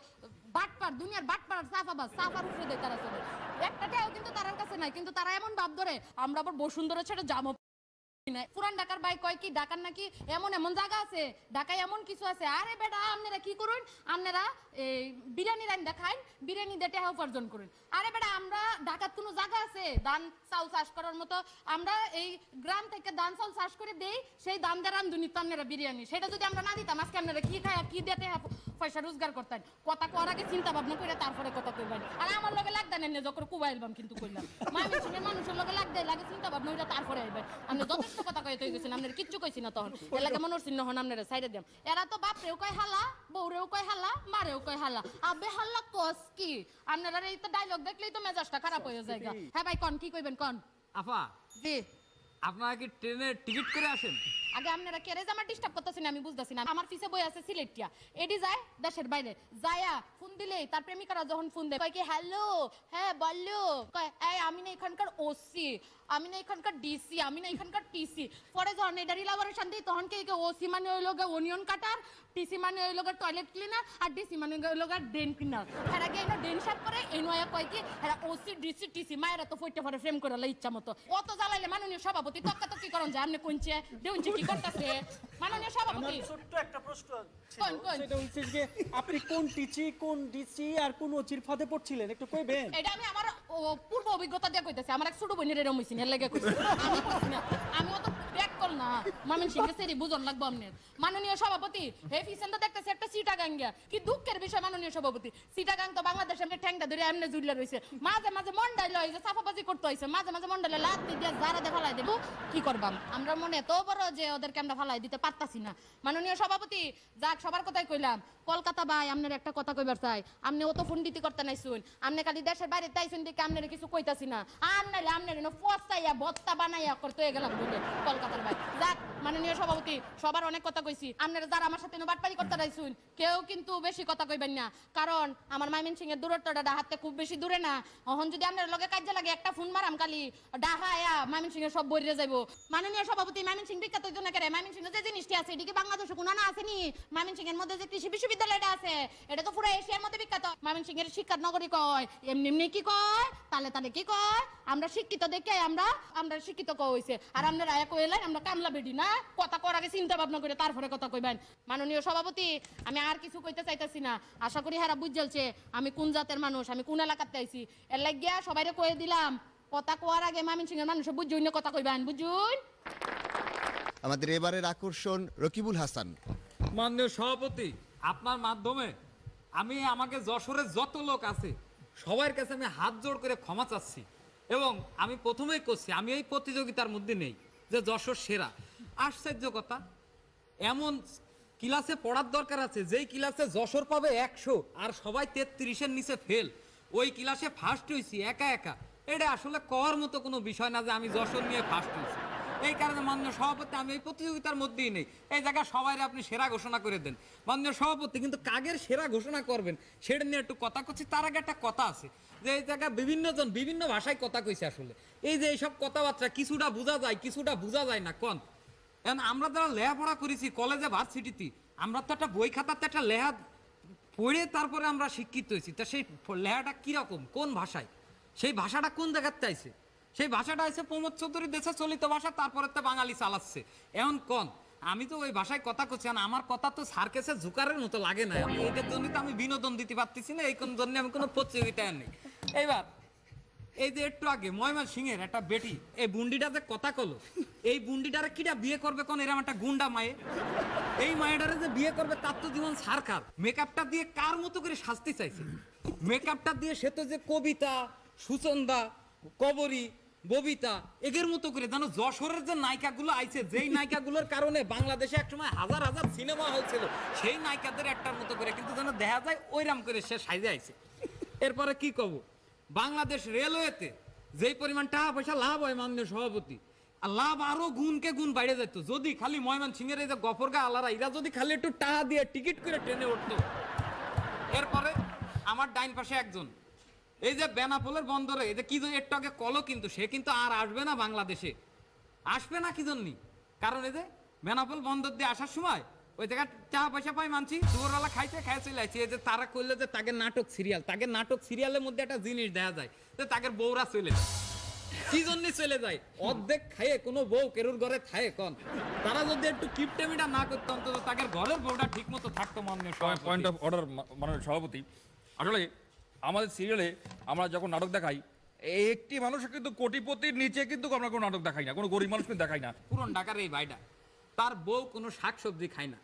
বাটপার, দুনিয়ার বাটপার সাফাবাজ, সাফার উপরে দেয় তারা চলে। একটা টাও কিন্তু তার কাছে নাই, কিন্তু তারা এমন ভাব ধরে আমরা আবার বসুন্ধরা ছেড়ে যাবো। পুরান ঢাকার ভাই কয় কি ঢাকার নাকি এমন এমন জায়গা আছে, ঢাকায় এমন কিছু আছে। আরে বেটা আপনারা কি করুন, আপনারা বিরিয়ানি রান দেখান, বিরিয়ানি দিয়ে টাকা উপার্জন করুন। আরে বেটা আমরা ঢাকার কোনো জায়গা আছে ধান চাউল চাষ করার মতো? আমরা এই গ্রাম থেকে ধান চাউল চাষ করে দেই, সেই ধান দিয়ে রান্ধুনি তো আপনারা বিরিয়ানি। সেটা যদি আমরা না দিতাম আজকে আপনারা কি খায় কি দিয়ে টাকা পয়সা রোজগার করতেন? কথা করার আগে চিন্তা ভাবনা করে তারপরে কথা কইবেন। আর আমার লগে লাগতেন না যখন কুবাইলবাম কিন্তু কইলাম ময়মনসিংহের মানুষের লগে লাগতে লাগে চিন্তা ভাবনা করে তারপরে আইবেন। আপনি যথেষ্ট কথা কইতে গেছেন, আপনার কিচ্ছু কইছি না তখন। এর লাগে মনে হচ্ছিল হন আপনারা সাইডে দিলাম। এরা তো বাপরেও কয় হালা, বউরেও কয় হালা, মারেও কয় হালা। আবে হাল্লা কস কি? আপনারা এই তো ডায়লগ দেখলেই তো মেজাজটা খারাপ হয়ে যায়। হ্যাঁ ভাই কন কি কইবেন কন? আফা জি আপনারা কি ট্রেনের টিকিট করে আসেন? আগে আপনারা কেরে আমার ডিস্টার্ব করতেছেন আমি বুঝতেছি না। আমার পিছে বই আছে সিলেটিয়া, এডি যায় দেশের বাইরে যায়া ফোন দিলে তার প্রেমিকারা যখন ফোন দেয় কয় কি হ্যালো, হ্যাঁ বললো, কয় এই আমি না এখানকার ওসি, আমি না এখানকার ডিসি, আমি না এখানকার টিসি। পরে যখন এটার ইলাবোরেশন দিই তখন কে ওসি মানে ওই লোক অনিয়ন কাটার, টিসি মানে ওই লোক টয়লেট ক্লিনার, আর ডিসি মানে ওই লোক ড্রেন ক্লিনার। এর আগে এনো ড্রেন সাফ করে এই নয়া কয় কি এরা ওসি ডিসি টিসি মায়েরা তো ফইতে পরে ফ্রেম করে ইচ্ছা মতো। অত জ্বালাইলে মাননীয় সভাপতি তক্কাতক্কি করন যে আপনি কোনছে দেউনছে কি করতেছে মাননীয় সভাপতি? ছোট্ট একটা প্রশ্ন কোন কোন সেটা হচ্ছে যে আপনি কোন টিচি, কোন ডিসি আর কোন ওচির ফাঁদে পড়ছিলেন একটু কইবেন? এটা আমি আমার পূর্ব অভিজ্ঞতা দিয়ে কইতেছি। আমার এক ছোট বোনের এরকম হইছে এর লাগে কইছি। আমি কইছি না, আমি অত ব্যাক কল না। ময়মনসিংহে সেরি বুঝন লাগবো আপনার। মাননীয় সভাপতি এই পিছনটা দেখতেছি একটা চিটাগাং গিয়া, কি দুঃখের বিষয় মাননীয় সভাপতি। চিটাগাং তো বাংলাদেশের এমনি ঠ্যাংটা ধরে এমনি ঝুলে রইছে, মাঝে মাঝে মন্ডাইল হইছে সাফাবাজি করতে হইছে, মাঝে মাঝে মন্ডাইলে লাত দিয়ে যারা দিয়ে ফালাই দেবো। কি করবাম আমরা মনে এত বড় যে ওদেরকে আমরা ফালাই দিতে পারতাছি না। মাননীয় সভাপতি যাক সবার কথাই কইলাম, কলকাতা ভাই আপনার একটা কথা কইবার চাই। আপনি অত ফোন দিতে করতে নাই শুন, আপনি খালি দেশের বাইরে তাইছেন দেখে আপনার কিছু কইতাছি না। আর নাইলে আপনার পচাইয়া ভত্তা বানাইয়া করতে হয়ে গেলাম বলে কলকাতার ভাই। যাক মাননীয় সভাপতি সবার অনেক কথা কইছি, আপনারা যারা আমার সাথে বাটপারি করতে রাইছুন কেউ কিন্তু বেশি কথা কইবেন না, কারণ আমার ময়মনসিংহের দূরত্বটা ডাহাতে খুব বেশি দূরে না। এখন যদি আপনার লগে কাজে লাগে একটা ফোন মারাম খালি ডাহা আয়া ময়মনসিংহের সব বইরে যাইবো। মাননীয় সভাপতি ময়মনসিংহ বিখ্যাত জন্য করে ময়মনসিংহে যে জিনিসটি আছে এদিকে বাংলাদেশে কোনো না আসেনি। ময়মনসিংহের মধ্যে যে কৃষি বিশ্ববিদ্যালয়টা আছে এটা তো পুরো এশিয়ার মধ্যে বিখ্যাত। ময়মনসিংহের শিক্ষার নগরী কয়, এমনি এমনি কি কয়, তালে তালে কি কয়, আমরা শিক্ষিত দেখে আমরা শিক্ষিত কয় হইছে। আর আপনারা এক কইলেন আমরা কামলা বেডি না, কথা করার আগে চিন্তা ভাবনা করে তারপরে কথা কইবেন। মাননীয় সভাপতি আমি আর কিছু কইতে চাইতাছি না, আশা করি হারা বুঝলছে আমি কোন জাতের মানুষ, আমি কোন এলাকাতে আইছি। এর লাগিয়া সবাইরে কয়ে দিলাম কথা কোয়ার আগে ময়মনসিংহের মানুষ বুঝুন কথা কইবেন, বুঝুন। আমাদের এবারের আকর্ষণ রকিবুল হাসান। মাননীয় সভাপতি আপনার মাধ্যমে আমি আমাকে যশোরের যত লোক আছে সবার কাছে আমি হাত জোড় করে ক্ষমা চাচ্ছি। এবং আমি প্রথমেই করছি আমি এই প্রতিযোগিতার মধ্যে নেই যে যশোর সেরা। আশ্চর্য কথা, এমন ক্লাসে পড়ার দরকার আছে যেই ক্লাসে যশোর পাবে 100 আর সবাই 33-এর নিচে ফেল, ওই ক্লাসে ফার্স্ট হয়েছি একা একা। এটা আসলে কওয়ার মতো কোনো বিষয় না যে আমি যশোর নিয়ে ফার্স্ট হয়েছি। এই কারণে মাননীয় সভাপতি আমি এই প্রতিযোগিতার মধ্যেই নেই। এই জায়গায় সবাই আপনি সেরা ঘোষণা করে দেন মাননীয় সভাপতি, কিন্তু কাগের সেরা ঘোষণা করবেন সেটা নিয়ে একটু কথা করছি। তার আগে একটা কথা আছে যে এই জায়গায় বিভিন্নজন বিভিন্ন ভাষায় কথা কইছে। আসলে এই যে এইসব কথাবার্তা কিছুটা বোঝা যায় কিছুটা বোঝা যায় না। কোন এখন আমরা যারা লেখাপড়া করেছি কলেজে ভার্সিটিতে, আমরা তো একটা বই খাতাতে একটা লেখা পড়ে তারপরে আমরা শিক্ষিত হয়েছি। তা সেই লেখাটা কিরকম, কোন ভাষায়, সেই ভাষাটা কোন জায়গাতে আইছে? সেই ভাষাটা আছে প্রমোদ চৌধুরীর দেশে চলিত ভাষা, তারপরে তো বাঙালি চালাচ্ছে। এখন কোন আমি তো ওই ভাষায় কথা করছি, আমার কথা তো সার্কেসের জুকারের মতো লাগে না। আমি এটার জন্য তো আমি বিনোদন দিতে পারতেছি না, এই কোন জন্য আমি কোনো প্রতিযোগিতায় নেই। এইবার এই যে একটু আগে ময়মনসিংহের একটা বেটি এই বুন্ডিটা যে কথা কলো, এই বুন্ডিটারে কিটা বিয়ে করবে কোন? এরকম একটা গুন্ডা মায়ে, এই মায়েটারে যে বিয়ে করবে তার তো জীবন সারকার। মেকআপটা দিয়ে কার মতো করে শাস্তি চাইছে? মেকআপটা দিয়ে সে তো যে কবিতা, সুচন্দা, কবরী, ববিতা এদের মতো করে জানো যশোরের যে নায়িকাগুলো আইছে যেই নায়িকাগুলোর কারণে বাংলাদেশে একসময় হাজার হাজার সিনেমা হল ছিল সেই নায়িকাদের একটার মতো করে কিন্তু যেন দেখা যায় ওইরাম করে সে সাইজে আইছে। এরপরে কি কব, বাংলাদেশ রেলওয়েতে যেই পরিমাণ টাকা পয়সা লাভ হয় মাননীয় সভাপতি, আর লাভ আরো গুণকে গুণ বাইরে যেত যদি খালি ময়মনসিংহের এই যে গফরগা আলারা এরা যদি খালি একটু টাকা দিয়ে টিকিট করে ট্রেনে উঠতো। এরপরে আমার ডাইন পাশে একজন এই যে বেনাপোলের বন্দরে এই যে কি জন্য একটু আগে কলো কিন্তু সে কিন্তু আর আসবে না বাংলাদেশে, আসবে না কি জন্য, কারণ এই যে বেনাপোল বন্দর দিয়ে আসার সময় ওই জায়গা টাকা পয়সা পাই মানছি দুপুরবেলা খাইছে খাই চলে আসছে। এই যে তারা করলে যে তাকে নাটক সিরিয়াল, তাকে নাটক সিরিয়ালের মধ্যে একটা জিনিস দেখা যায় যে তাকে বউরা চলে যায়, কি জন্য চলে যায়, অর্ধেক খাইয়ে কোনো বউ কেরুর ঘরে খায় কন, তারা যদি একটু কিপটেমিটা না করতো অন্তত তাকে ঘরের বউটা ঠিক মতো থাকতো। মাননীয় পয়েন্ট অফ অর্ডার মাননীয় সভাপতি, আসলে আমাদের সিরিয়ালে আমরা যখন নাটক দেখাই একটি মানুষ কিন্তু কোটিপতির নিচে কিন্তু আমরা কোনো নাটক দেখাই না, কোনো গরিব মানুষ কিন্তু দেখাই না। পুরন ঢাকার এই ভাইটা তার বউ কোনো শাকসবজি খায় না,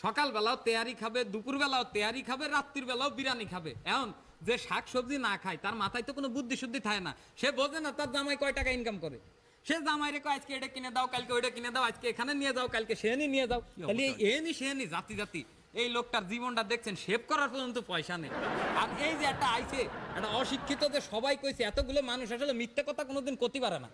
সকালবেলাও তেয়ারি খাবে, দুপুরবেলাও তেয়ারি খাবে, রাত্রির বেলাও বিরিয়ানি খাবে। এখন যে শাকসবজি না খায় তার মাথায় তো কোনো বুদ্ধি শুদ্ধি থাকে না, সে বোঝে না তার জামাই কয় টাকা ইনকাম করে, সে জামাই রেখো আজকে এটা কিনে দাও, কালকে ওইটা কিনে দাও, আজকে এখানে নিয়ে যাও, কালকে সে নিয়ে যাও, তাহলে এনি সে নি জাতি জাতি। এই লোকটার জীবনটা দেখছেন সেভ করার পর্যন্ত পয়সা নেই। আর এই যে একটা আইছে একটা অশিক্ষিত যে সবাই কইছে এতগুলো মানুষ আসলে মিথ্যে কথা কোনোদিন করতে পারে না,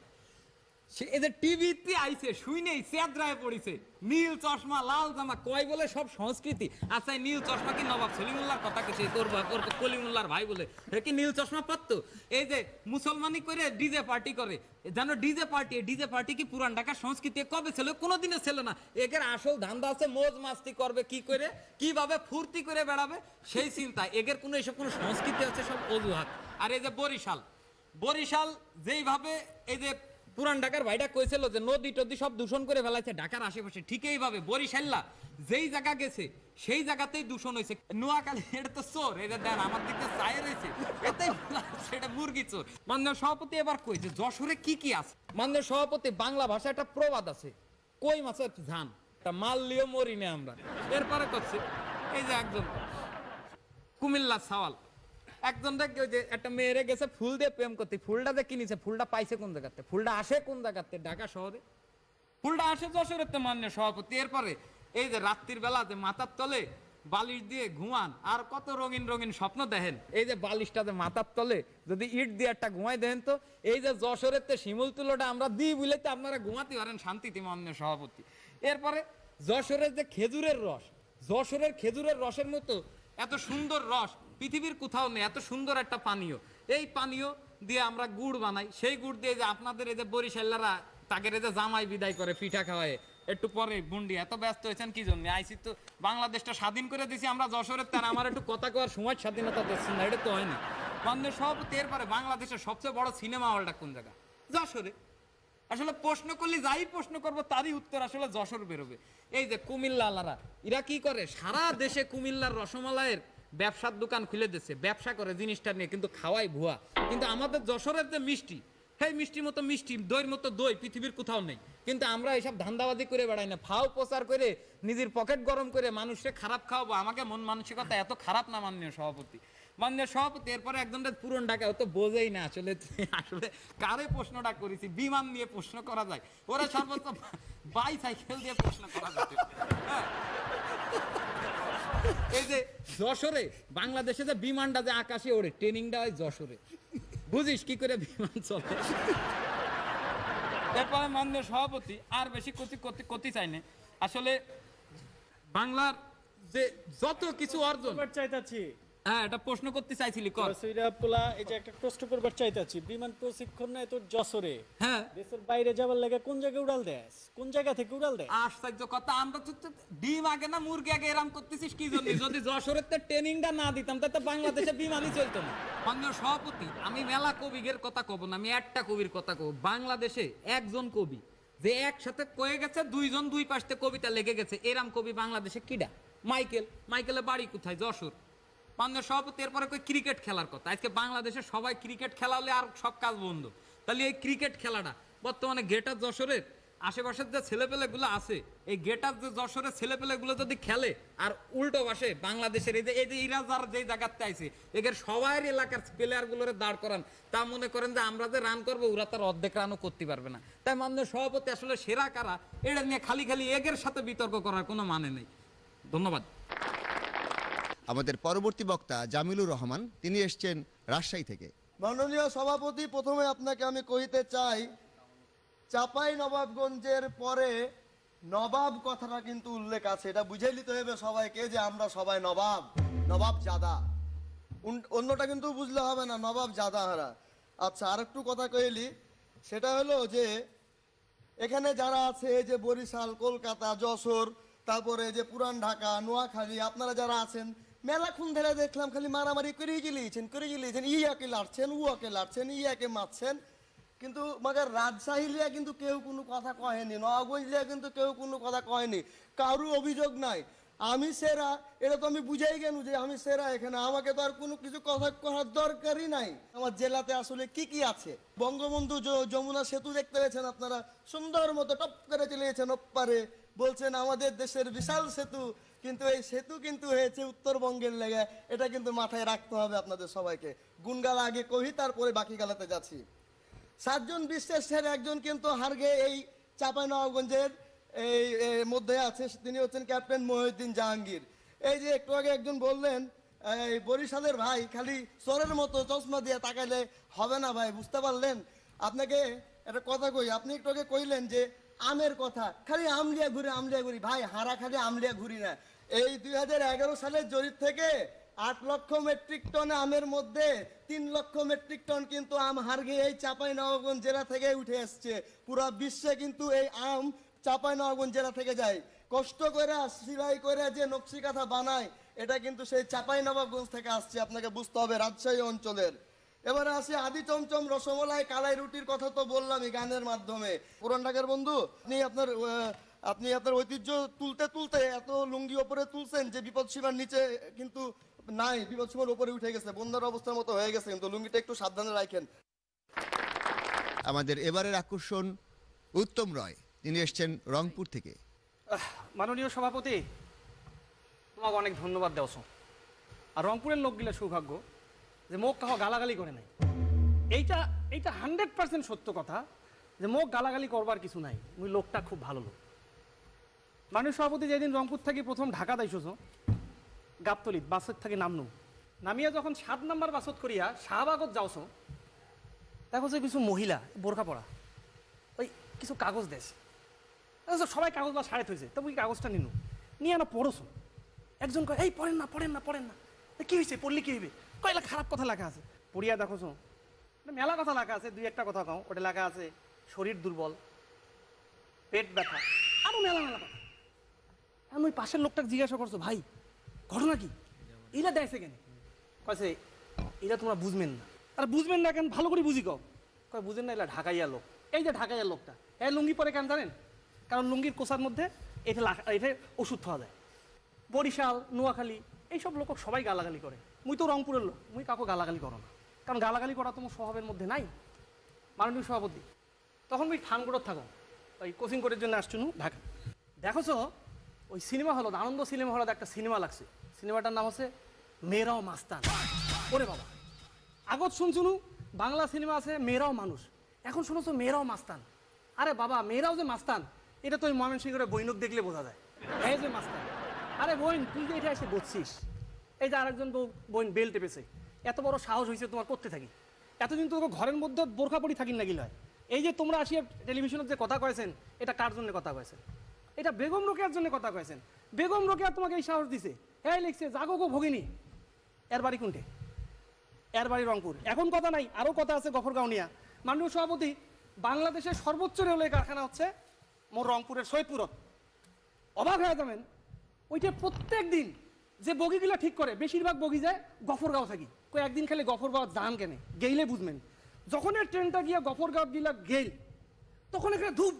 সে এদের টিভিতে আইছে শুই নেই চেদ্রায় পড়িছে, নীল চশমা লাল জামা কয় বলে সব সংস্কৃতি। আচ্ছা নীল চশমা কি নবাব সলিমুল্লাহর কথা কেছে তোর কলিমুল্লাহর ভাই বলে সে কি নীল চশমা পারতো? এই যে মুসলমানি করে ডিজে পার্টি করে, জানো ডিজে পার্টি কি পুরান ঢাকার সংস্কৃতি কবে ছিল? কোনোদিনও ছিল না। এদের আসল ধান্দা আছে মোজ মাস্তি করবে, কি করে কিভাবে ফুর্তি করে বেড়াবে সেই চিন্তা, এদের কোনো এসব কোনো সংস্কৃতি আছে সব অজুহাত। আর এই যে বরিশাল যেইভাবে এই যে পুরান ঢাকার ভাইটা কইছিল যে নদী টদী সব দূষণ করে ফেলাইছে ঢাকার আশেপাশে, ঠিক এইভাবে বরিশাল্লা যেই জায়গা গেছে সেই জায়গাতেই দূষণ হয়েছে। নোয়াখালী এটা তো চোর, এটা দেন আমার দিকে চায় রয়েছে এটাই সেটা মুরগি চোর। মাননীয় সভাপতি এবার কই যে যশোরে কি কি আছে? মাননীয় সভাপতি বাংলা ভাষায় একটা প্রবাদ আছে, কই মাছের ঝান তা মারলেও মরি না আমরা। এরপরে করছে এই যে একজন কুমিল্লা সাওয়াল একজন ওই যে একটা মেয়েরে গেছে ফুল দিয়ে প্রেম করতে, ফুলটা যে কিনেছে ফুলটা পাইছে কোন জায়গাতে, ফুলটা আসে কোন জায়গাতে? ঢাকা শহরে, ফুলটা আসে যশোরের তো মাননীয় সভাপতি। এরপরে এই যে রাত্রির বেলা যে মাথার তলে বালিশ দিয়ে ঘুমান আর কত রঙিন রঙিন স্বপ্ন দেখেন, এই যে বালিশটা যে মাথার তলে যদি ইট দিয়ে একটা ঘুমাই দেখেন তো এই যে যশোরের তো শিমুল তুলোটা আমরা দিই বুঝলে আপনারা ঘুমাতে পারেন শান্তিতে মাননীয় সভাপতি। এরপরে যশোরের যে খেজুরের রস, যশোরের খেজুরের রসের মতো এত সুন্দর রস পৃথিবীর কোথাও নেই, এত সুন্দর একটা পানীয়। এই পানীয় দিয়ে আমরা গুড় বানাই, সেই গুড় দিয়ে যে আপনাদের এই যে বরিশালারা তাকে যে জামাই বিদায় করে পিঠা খাওয়ায়। একটু পরে বুন্ডি এত ব্যস্ত হয়েছেন কি জন্য? আইসি তো বাংলাদেশটা স্বাধীন করে দিছি আমরা যশোরের, তার আমার একটু কথা কওয়ার সময় স্বাধীনতা দিচ্ছেন না, এটা তো হয়নি। মাননীয় সভাপতি এরপরে বাংলাদেশের সবচেয়ে বড় সিনেমা হলটা কোন জায়গা? যশোরে। আসলে প্রশ্ন করলে যাই প্রশ্ন করবো তারই উত্তর আসলে যশোর বেরোবে। এই যে কুমিল্লালারা এরা কি করে সারা দেশে কুমিল্লার রসমালাইয়ের ব্যবসার দোকান খুলে দিচ্ছে, ব্যবসা করে জিনিসটা নিয়ে, কিন্তু খাওয়াই ভুয়া। কিন্তু আমাদের যশোরের যে মিষ্টি, সেই মিষ্টির মতো মিষ্টি, দইয়ের মতো দই পৃথিবীর কোথাও নেই। কিন্তু আমরা এইসব ধান্দাবাজি করে বেড়াই না, ফাও প্রচার করে নিজের পকেট গরম করে মানুষকে খারাপ খাওয়াবো, আমাকে মন মানসিকতা এত খারাপ না মাননীয় সভাপতি। মাননীয় সভাপতি এরপরে একজনটা পুরন ঢাকা, ও তো বোঝেই না আসলে আসলে কারে প্রশ্নটা করেছি। বিমান নিয়ে প্রশ্ন করা যায়, ওরা সর্বোচ্চ বাইসাইকেল দিয়ে প্রশ্ন করা যায়। হ্যাঁ, এই যে যশোরে বাংলাদেশে যে বিমানটা যে আকাশে ওড়ে ট্রেনিংটা হয় যশোরে, বুঝিস কি করে বিমান চলে। এরপরে মাননীয় সভাপতি আর বেশি করতে চাই না, আসলে বাংলার যে যত কিছু অর্জন চাইতাছি। হ্যাঁ, এটা প্রশ্ন করতে চাইছিলি কর। পোলা এই যে একটা প্রশ্ন করবার চাইতাছি, বিমান প্রশিক্ষণ নাই তোর যশোরে, হ্যাঁ দেশের বাইরে যাবার লাগে কোন জায়গায় উড়াল দেস? কোন জায়গা থেকে উড়াল দেয়? আশ্চর্য কথা, আমরা তো ডিম আগে না মুরগি আগে এরাম করতেছিস কি জন্য? যদি যশোরের তো ট্রেনিংটা না দিতাম তাহলে বাংলাদেশে বিমানই চলতো না। মাননীয় সভাপতি আমি মেলা কবিদের কথা কব না, আমি একটা কবির কথা কব। বাংলাদেশে একজন কবি যে একসাথে কয়ে গেছে দুইজন দুই পাশে কবিতা লেগে গেছে, এরাম কবি বাংলাদেশে কিডা? মাইকেলের বাড়ি কোথায়? যশোর। মাননীয় সভাপতি এরপরে কই ক্রিকেট খেলার কথা। আজকে বাংলাদেশে সবাই ক্রিকেট খেলা হলে আর সব কাজ বন্ধ, তাহলে এই ক্রিকেট খেলাটা বর্তমানে গ্রেটার যশোরের আশেপাশের যে ছেলেপেলেগুলো আছে, এই গেটার যে যশোরের ছেলেপেলেগুলো যদি খেলে আর উল্টো বসে বাংলাদেশের এই যে ইরাজার যে জায়গাতে আইছে, এদের সবাই এলাকার প্লেয়ারগুলোরে দাঁড় করান, তা মনে করেন যে আমরা যে রান করবো ওরা তার অর্ধেক রানও করতে পারবে না। তাই মাননীয় সভাপতি আসলে সেরা কারা এটা নিয়ে খালি এগের সাথে বিতর্ক করার কোনো মানে নেই। ধন্যবাদ। আমাদের পরবর্তী বক্তা জামিলুর রহমান, তিনি এসছেন রাজশাহী থেকে। মাননীয় সভাপতি, প্রথমে আপনাকে আমি কইতে চাই, চাপাই নবাবগঞ্জের পরে নবাব কথাটা কিন্তু উল্লেখ আছে। এটা বুঝে নিতে হবে সবাইকে যে আমরা সবাই নবাব, নবাব জাদা। অন্যটা কিন্তু বুঝলে হবে না, নবাব জাদা হারা। আচ্ছা, আর একটু কথা কইলি, সেটা হলো যে এখানে যারা আছে, এই যে বরিশাল, কলকাতা, যশোর, তারপরে যে পুরান ঢাকা, নোয়াখালী, আপনারা যারা আছেন, মেলাক্ষণ ধরে দেখলাম খালি মারামারি করে গেলিয়েছেন, ইয়াকে লাড়ছেন, উয়াকে লাড়ছেন, ইয়াকে মারছেন, কিন্তু মাগার রাজশাহী লিয়া কিন্তু কেউ কোনো কথা কহেনি, নবাবগঞ্জ লিয়া কিন্তু কেউ কোনো কথা কহেনি, কারো অভিযোগ নাই। আমি সেরা, এটা তো আমি বুঝাই গেল যে আমি সেরা, এখানে আমাকে তো আর কোনো কিছু কথা করার দরকারই নাই। আমার জেলাতে আসলে কি কি আছে, বঙ্গবন্ধু যমুনা সেতু দেখতে পেয়েছেন আপনারা, সুন্দর মতো টপ করে চলেছেন ওপারে, বলছেন আমাদের দেশের বিশাল সেতু, কিন্তু এই সেতু কিন্তু হয়েছে উত্তরবঙ্গের লেগে। এটা কিন্তু মাথায় রাখতে হবে আপনাদের সবাইকে। গুনগালা আগে কহি, তারপরে বাকি গালাতে যাচ্ছি। 7 জন বিশ্বের একজন কিন্তু হারগে এই চাঁপাইনবাবগঞ্জের এই মধ্যে আছে, তিনি হচ্ছেন ক্যাপ্টেন মহিউদ্দিন জাহাঙ্গীর। এই যে একটু আগে একজন বললেন এই বরিশালের ভাই খালি চোরের মতো চশমা দিয়ে তাকাইলে হবে না ভাই, বুঝতে পারলেন? আপনাকে একটা কথা কই, আপনি একটু আগে কইলেন যে আমের কথা, খালি আমলিয়া ঘুরি ভাই, হারা খালি আমলিয়া ঘুরি না। এই 2011 সালের জরিপ থেকে 8 লক্ষ মেট্রিক টন আমের মধ্যে 3 লক্ষ মেট্রিক টন কিন্তু আম হারগে এই চাঁপাইনবাবগঞ্জ জেলা থেকে উঠে আসছে। পুরা বিশ্বে কিন্তু এই আম চাঁপাইনবাবগঞ্জ জেলা থেকে যায়। কষ্ট করে সিলাই করে যে নকশি কাঁথা বানায়, এটা কিন্তু সেই চাঁপাইনবাবগঞ্জ থেকে আসছে, আপনাকে বুঝতে হবে, রাজশাহী অঞ্চলের। এবারে আসি আদি চমচম রসমালাই কালাই রুটির কথা তো বললামই গানের মাধ্যমে। পুরান ঢাকার বন্ধু, আপনি আপনার ঐতিহ্য তুলতে তুলতে এত লুঙ্গি ওপরে তুলছেন যে বিপদ সীমার নিচে কিন্তু নাই, বিপদ সীমার উপরে উঠে গেছে, বন্যার অবস্থার মতো হয়ে গেছে, কিন্তু লুঙ্গিটা একটু সাবধানে রাখেন। আমাদের এবারের আকর্ষণ উত্তম রয়, তিনি এসছেন রংপুর থেকে। মাননীয় সভাপতি, তোমাকে অনেক ধন্যবাদ দেওছো। আর রংপুরের লোকগুলা সৌভাগ্য যে মুখ কাহ গালাগালি করে নাই। এইটা 100% সত্য কথা যে মুখ গালাগালি করবার কিছু নাই। মুই লোকটা খুব ভালো লোক। মাননীয় সভাপতি, যেদিন রংপুর থেকে প্রথম ঢাকা দাইছো, গাবতলিত বাসের থেকে নামিয়া যখন 7 নাম্বার বাসত করিয়া শাহবাগত যাওছো, দেখো যে কিছু মহিলা বোরখা পরা ওই কিছু কাগজ দেশ, সবাই কাগজ বা সাড়ে থইছে, তবু এই কাগজটা নিয়ে না পড়োছো। একজন কয় এই পড়েন না, কি হয়েছে, পড়লে কি হইবে, কয়লা খারাপ কথা লেখা আছে। পড়িয়া দেখোছো মেলা কথা লেখা আছে, 2-1টা কথা কও, ওটা লেখা আছে শরীর দুর্বল, পেট ব্যথা, আরো মেলা কথা। আমি ওই পাশের লোকটাকে জিজ্ঞাসা করছো, ভাই ঘটনা কি, এরা দেখছে কেন? কয়েছে এরা তোমরা বুঝবেন না। আর বুঝবেন না কেন, ভালো করে বুঝি কও। কয় বুঝেন না, এলা ঢাকাইয়া লোক। এই যে ঢাকাইয়া লোকটা, এই লুঙ্গি পরে কেন জানেন? কারণ লুঙ্গির কোষার মধ্যে এটা ওষুধ পাওয়া যায়। বরিশাল, নোয়াখালী এইসব লোক সবাই গালাগালি করে। মুই তো রংপুরের লোক, মুই কাউকে গালাগালি করো না, কারণ গালাগালি করা তোমার স্বভাবের মধ্যে নাই। মাননীয় সভাপতি, তখন ওই ঠানগুড়োর থাকো, ওই কোচিং কোর্টের জন্য আসছুন ঢাকা। দেখোছো ওই সিনেমা হল, আনন্দ সিনেমা হলে একটা সিনেমা লাগছে, সিনেমাটার নাম হচ্ছে মেয়েরাও মাস্তান। ওরে বাবা, আগত শুনছুনু বাংলা সিনেমা আছে মেয়েরাও মানুষ, এখন শুনেছো মেয়েরাও মাস্তান। আরে বাবা, মেয়েরাও যে মাস্তান এটা তো ওই ময়মনসিংহের বৈনক দেখলে বোঝা যায়, এই যে মাস্তান। আরে বোন, তুই যে এটা এসে বসছিস, এই যে আরেকজন বোন বেল টেপেছে, এত বড় সাহস হয়েছে তোমার, করতে থাকি। এতদিন তো ঘরের মধ্যে বোরখা পরি থাকি না গিলয়। এই যে তোমরা আসিয়া টেলিভিশনের যে কথা কয়েছেন, এটা কার জন্য কথা কয়েছেন? এটা বেগম রোকেয়ার জন্য কথা কয়েছেন। বেগম রোকেয়া তোমাকে এই সাহস দিছে, এই লিখছে জাগো গো ভগিনী। এর বাড়ি কোনটে? এর বাড়ি রংপুর। এখন কথা নাই, আরো কথা আছে গফরগাঁও নিয়া। মাননীয় সভাপতি, বাংলাদেশের সর্বোচ্চ রেলওয়ে কারখানা হচ্ছে মোর রংপুরের সৈয়দপুরত। অবাক হয়ে যাবেন, ওইটা প্রত্যেক দিন যে বগিগুলা ঠিক করে, বেশিরভাগ বগি যায় গফরগাঁও থাকি। একদিন খালি গফরগাঁও যান কেনে, গেইলে বুঝবেন। যখন এই ট্রেনটা গিয়া গফরগাঁও গিলা গেল, তখন এখানে ধূপ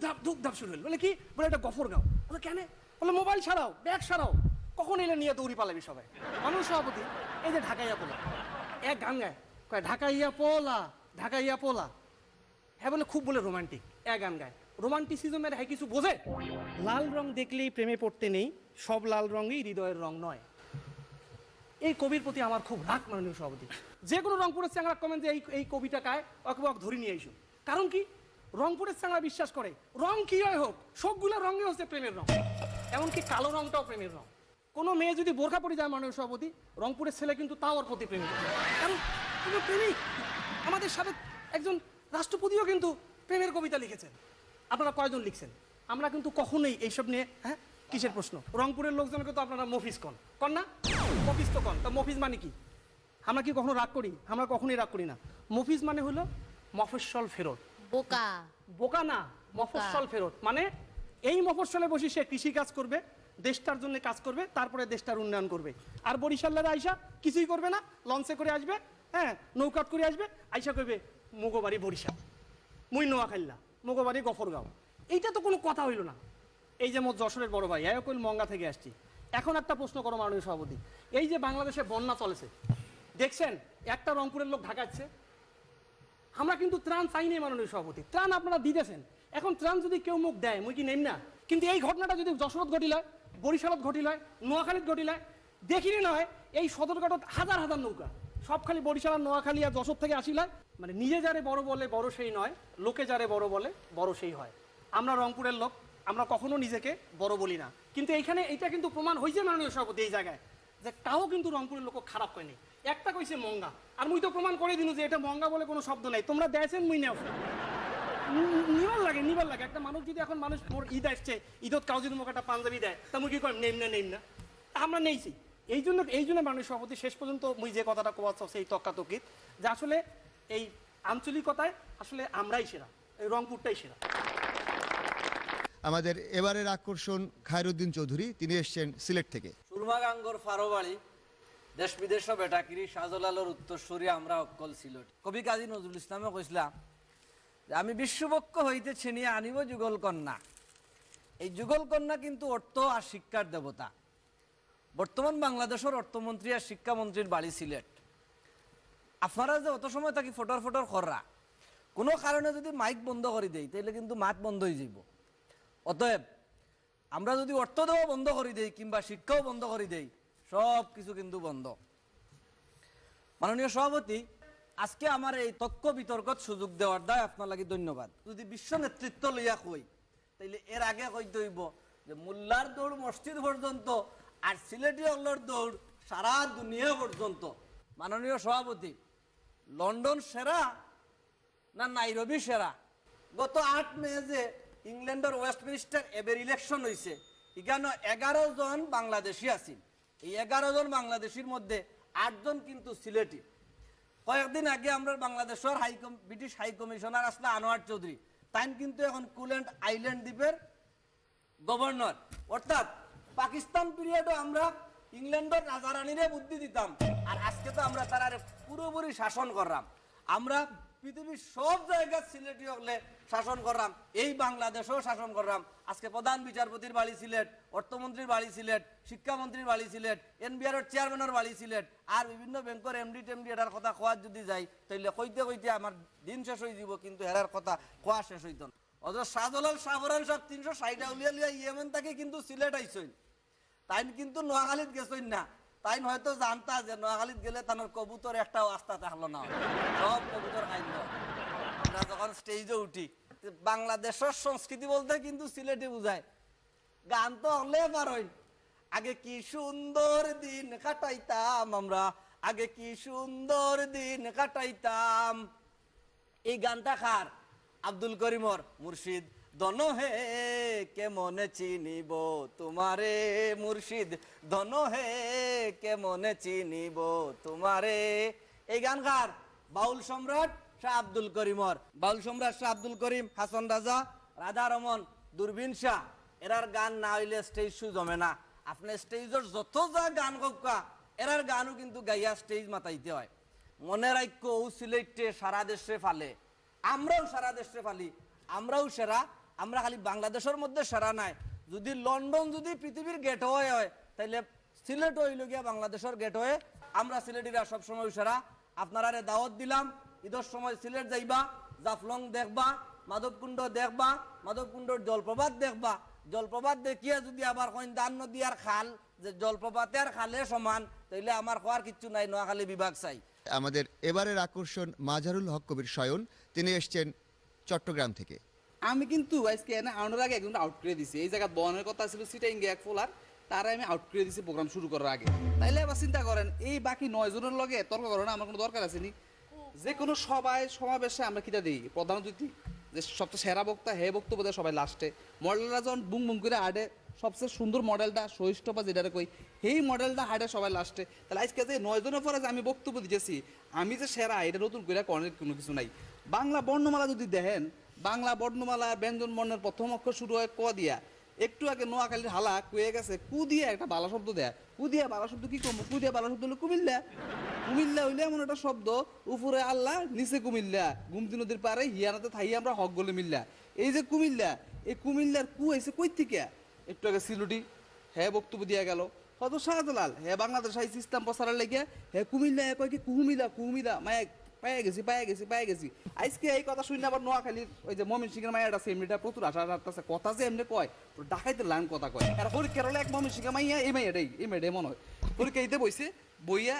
ধাপ শুরু হল। বলে কি, বলে এটা গফরগাঁও। বলে কেন? বলে মোবাইল সারাও, ব্যাগ সারাও, কখন এলে নিয়ে দৌড়ি পালাবি সবাই। মানুষ সভাপতি, এই যে ঢাকাইয়া পোলা, এক গান গায়, কয় ঢাকাইয়া পোলা, ঢাকাইয়া পোলা। হ্যাঁ বলে খুব বলে রোমান্টিক, এক গান গায়, রোমান্টিসিজমের হ্যাঁ কিছু বোঝে? লাল রং দেখলেই প্রেমে পড়তে নেই, সব লাল রঙই হৃদয়ের রং নয়। এই কবির প্রতি আমার খুব রাগ, মাননীয় সভাপতি। যে কোনো রংপুরের চ্যাংরা কমেন যে এই কবিটা কায় ওকে ধরে নিয়ে আইসো। কারণ কি, রংপুরের চ্যাংরা বিশ্বাস করে রং কি হয় হোক, সবগুলো রঙে হচ্ছে প্রেমের রং, এমনকি কালো রংটাও প্রেমের রং। কোনো মেয়ে যদি বোরখা পরে যায় মাননীয় সভাপতি, রংপুরের ছেলে কিন্তু তাও ওর প্রতি প্রেমিক, কারণ তুমি প্রেমিক। আমাদের সাথে একজন রাষ্ট্রপতিও কিন্তু প্রেমের কবিতা লিখেছেন। আপনারা কয়জন লিখছেন? আমরা কিন্তু কখনোই এইসব নিয়ে হ্যাঁ কিসের প্রশ্ন? রংপুরের লোকজনকে তো আপনারা মফিজ কন না, মফিজ তো কন। তা মফিজ মানে কি? আমরা কি কখনো রাগ করি? আমরা কখনোই রাগ করি না। মফিজ মানে হলো মফস্বল ফেরত। বোকা বোকা না, মফস্বল ফেরত মানে এই মফস্বলে বসে সে কৃষি কাজ করবে, দেশটার জন্য কাজ করবে, তারপরে দেশটার উন্নয়ন করবে। আর বরিশালের আইসা কিছুই করবে না, লঞ্চে করে আসবে, হ্যাঁ নৌকাট করে আসবে, আইসা করবে মুগোবাড়ি বরিশাল, মুই নোয়াখাইল্লা, মুগোবাড়ি গফরগাঁও। এইটা তো কোনো কথা হইল না। এই যে মোট যশোরের বড় ভাই কইল মঙ্গা থেকে আসছি। এখন একটা প্রশ্ন করো মাননীয় সভাপতি, এই যে বাংলাদেশে বন্যা চলেছে দেখছেন, একটা রংপুরের লোক ঢাকাচ্ছে। আমরা কিন্তু ত্রাণ চাই নাই মাননীয় সভাপতি, ত্রাণ আপনারা দিতেছেন। এখন ত্রাণ যদি কেউ মুখ দেয় মুই কি নেম না? কিন্তু এই ঘটনাটা যদি যশোরত ঘটিল হয়, বরিশালত ঘটিল হয়, নোয়াখালীত ঘটিল হয়, দেখিনি নয় এই সদরঘাটত হাজার হাজার নৌকা, সব খালি বরিশাল আর নোয়াখালী আর যশোর থেকে আসিল হয়। মানে নিজে যারে বড় বলে বড় সেই নয়, লোকে যারে বড় বলে বড় সেই হয়। আমরা রংপুরের লোক, আমরা কখনো নিজেকে বড় বলি না, কিন্তু এইখানে এইটা কিন্তু প্রমাণ হয়েছে মাননীয় সভাপতি এই জায়গায় যে তাও কিন্তু রংপুরের লোক খারাপ হয়নি। একটা কইছে মঙ্গা, আর মুই তো প্রমাণ করে দিনু যে এটা মঙ্গা বলে কোনো শব্দ নাই। তোমরা দেখছেন মুই নেও নিবার লাগে একটা মানুষ যদি এখন মানুষ মোর ঈদ আসছে, ঈদত কাউ যদি মোক একটা পাঞ্জাবি দেয় তা মুই কি কই নেম না, আমরা নেইছি। এই জন্য মাননীয় সভাপতি শেষ পর্যন্ত মুই যে কথাটা কোয়া চাচ্ছি এই তক্কাতকিত, যে আসলে এই আঞ্চলিকতায় আসলে আমরাই সেরা, এই রংপুরটাই সেরা। আমাদের এবারের আকর্ষণ খায়রুদ্দিন চৌধুরী, তিনি এসেছেন সিলেট থেকে। সুরমাগাঙ্গর ফারোবাড়ি, দেশ বিদেশ বেটাকিরি, শাহজালালের উত্তরসূরি, আমরা অক্কল সিলেট। কবি কাজী নজরুল ইসলামে কইসলাম যে আমি বিশ্ববক্ষ হইতে ছিনিয়ে আনিব যুগল কন্যা। এই যুগল কন্যা কিন্তু অর্থ আর শিক্ষার দেবতা। বর্তমান বাংলাদেশের অর্থমন্ত্রী আর শিক্ষামন্ত্রীর বাড়ি সিলেট। আপনারা যে অত সময় থাকি ফটর খররা, কোনো কারণে যদি মাইক বন্ধ করে দেই তাহলে কিন্তু মাত বন্ধ হয়ে যাব। অতএব আমরা যদি অর্থ দেওয়া বন্ধ করে দেই কিংবা শিক্ষাও বন্ধ করে দেই, সব কিছু কিন্তু বন্ধ। মাননীয় সভাপতি, আজকে আমার এই তক্ক বিতর্কত সুযোগ দেওয়ার দায় আপনার লাগি ধন্যবাদ। যদি বিশ্ব নেতৃত্ব লইয়া কই তাইলে এর আগে কইতে হইব যে মোল্লার দৌড় মসজিদ পর্যন্ত আর সিলেটি হল্লোর দৌড় সারা দুনিয়া পর্যন্ত। মাননীয় সভাপতি, লন্ডন সেরা না নাইরবি সেরা? গত 8 মে যে ইংল্যান্ডের ওয়েস্টমিনিস্টার এবার ইলেকশন হয়েছে, এখানে 11 জন বাংলাদেশি আছেন। এই 11 জন বাংলাদেশির মধ্যে 8 জন কিন্তু সিলেটি। কয়েকদিন আগে আমরা বাংলাদেশের ব্রিটিশ হাই কমিশনার আসলে আনোয়ার চৌধুরী, তাই কিন্তু এখন কুল্যান্ড আইল্যান্ড দ্বীপের গভর্নর। অর্থাৎ পাকিস্তান পিরিয়ডও আমরা ইংল্যান্ডের রাজা রানীরে বুদ্ধি দিতাম, আর আজকে তো আমরা তারা পুরোপুরি শাসন করলাম। আমরা পৃথিবীর সব জায়গা সিলেটি হলে শাসন করলাম, এই বাংলাদেশেও শাসন করলাম। আজকে প্রধান বিচারপতির বাড়ি সিলেট, অর্থমন্ত্রীর বাড়ি সিলেট, শিক্ষামন্ত্রীর বাড়ি সিলেট, এনবিআর চেয়ারম্যানের বাড়ি সিলেট, আর বিভিন্ন ব্যাংকের এমডি টেমডি এটার কথা কোয়ার যদি যাই তাইলে কইতে আমার দিন শেষ হয়ে যাব, কিন্তু এরার কথা কোয়া শেষ হইত না। অথচ শাহজালাল শাহরান সব 360 উলিয়া ইয়েমেন থেকে কিন্তু সিলেট আইসইন, তাই কিন্তু নোয়াখালীত গেছইন না। তাই হয়তো জানতা যে নোয়াখালীত গেলে তার কবুতর একটাও আস্থা থাকলো না, সব কবুতর খাইল। আমরা যখন স্টেজে উঠি, বাংলাদেশের সংস্কৃতি বলতে কিন্তু সিলেটে বুঝায়। গান তো হলে পারইন, আগে কি সুন্দর দিন কাটাইতাম আমরা, আগে কি সুন্দর দিন কাটাইতাম। এই গানটা কার? আব্দুল করিমর মুর্শিদ। ধন হে কেমনে চিনিব তোমারে মুর্শিদ, ধন হে কেমনে চিনিব তোমারে। এই গান কার? বাউল সম্রাট শাহ আব্দুল করিমর। বাউল সম্রাট শাহ আব্দুল করিম, হাসন রাজা, রাধা রমন, দূরবীন শাহ, এরার গান না হইলে স্টেজ শু জমে না। আপনি স্টেজের যত যা গান গা এরার গানও কিন্তু গাইয়া স্টেজ মাতাইতে হয়। মনে রাখো ও সিলেটে সারা দেশে ফালে, আমরাও সারা দেশে ফালি, আমরাও সেরা। আমরা খালি বাংলাদেশের মধ্যে সেরা নাই। যদি লন্ডন যদি পৃথিবীর গেটওয়ে হয় তাহলে সিলেট হইল গিয়া বাংলাদেশের গেটওয়ে। আমরা সিলেটিরা সবসময় সেরা। আপনারা দাওয়াত দিলাম, ঈদের সময় সিলেট যাইবা, জাফলং দেখবা, মাধবকুণ্ড দেখবা, মাধবকুণ্ডর জলপ্রপাত দেখবা, জলপ্রপাত দেখিয়া যদি আবার কইন দান নদী আর খাল, যে জলপ্রপাতে আর খালে সমান, তাইলে আমার খাওয়ার কিচ্ছু নাই, নোয়াখালী বিভাগ চাই। আমাদের এবারের আকর্ষণ মাজারুল হক কবির শয়ন, তিনি এসছেন চট্টগ্রাম থেকে। আমি কিন্তু আজকে এনে আউনের আগে একজন আউট করে দিছি। এই জায়গা বনের কথা ছিল সিটাইঙ্গে এক ফোলার, তারা আমি আউট করে দিছি প্রোগ্রাম শুরু করার আগে। তাইলে এবার চিন্তা করেন এই বাকি 9 জনের লগে তর্ক করার আমার কোনো দরকার আছে নি? যে কোনো সবাই সমাবেশে আমরা কিটা দিই প্রধান অতিথি যে সবচেয়ে সেরা বক্তা হে বক্তব্য দেয় সবাই লাস্টে। মডেলরা যখন বুম বুম করে আডে সবচেয়ে সুন্দর মডেলটা সহিষ্ঠবা যেটা কই সেই মডেলটা হাডে সবাই লাস্টে। তাহলে আজকে যে 9 জনের পরে যে আমি বক্তব্য দিতেছি আমি যে সেরা এটা নতুন করে করার কোনো কিছু নাই। বাংলা বর্ণমালা যদি দেখেন, বাংলা বর্ণমালা ব্যঞ্জন বর্ণের প্রথম অক্ষর শুরু হয় ক দিয়া। একটু আগে নোয়াখালীর হালা কয়ে গেছে কু দিয়ে একটা বালা শব্দ দেয়। কু দিয়ে বালা শব্দ কি করবো? কু দিয়ে বালা শব্দ হলো কুমিল্লা। কুমিল্লা হইলে এমন একটা শব্দ, উপরে আল্লাহ নিচে কুমিল্লা, গুমতি নদীর পারে হিয়ানাতে থাই আমরা হক গলে মিল্লা। এই যে কুমিল্লা, এই কুমিল্লার কু হয়েছে কই থেকে? একটু আগে সিলুটি হ্যাঁ বক্তব্য দিয়া গেল। কত শাহজালাল হ্যাঁ বাংলাদেশ সাহিত্য ইসলাম প্রসারের লেগে হ্যাঁ কুমিল্লা কয় কি কুহুমিদা কুহুমিদা মায়া পায়ে গেছি। আজকে এই কথা শুনে আবার নোয়াখালীর ওই যে মমিন সিংহের মায়াটা সেমনিটা প্রচুর আশা রাখতেছে। কথা যে এমনি কয় ডাকাইতে লাইন কথা কয়। আর কেরলে এক মমিন সিংহের মাইয়া এই মাইয়াটাই মনে হয় পরীক্ষা দিতে বইছে, বইয়া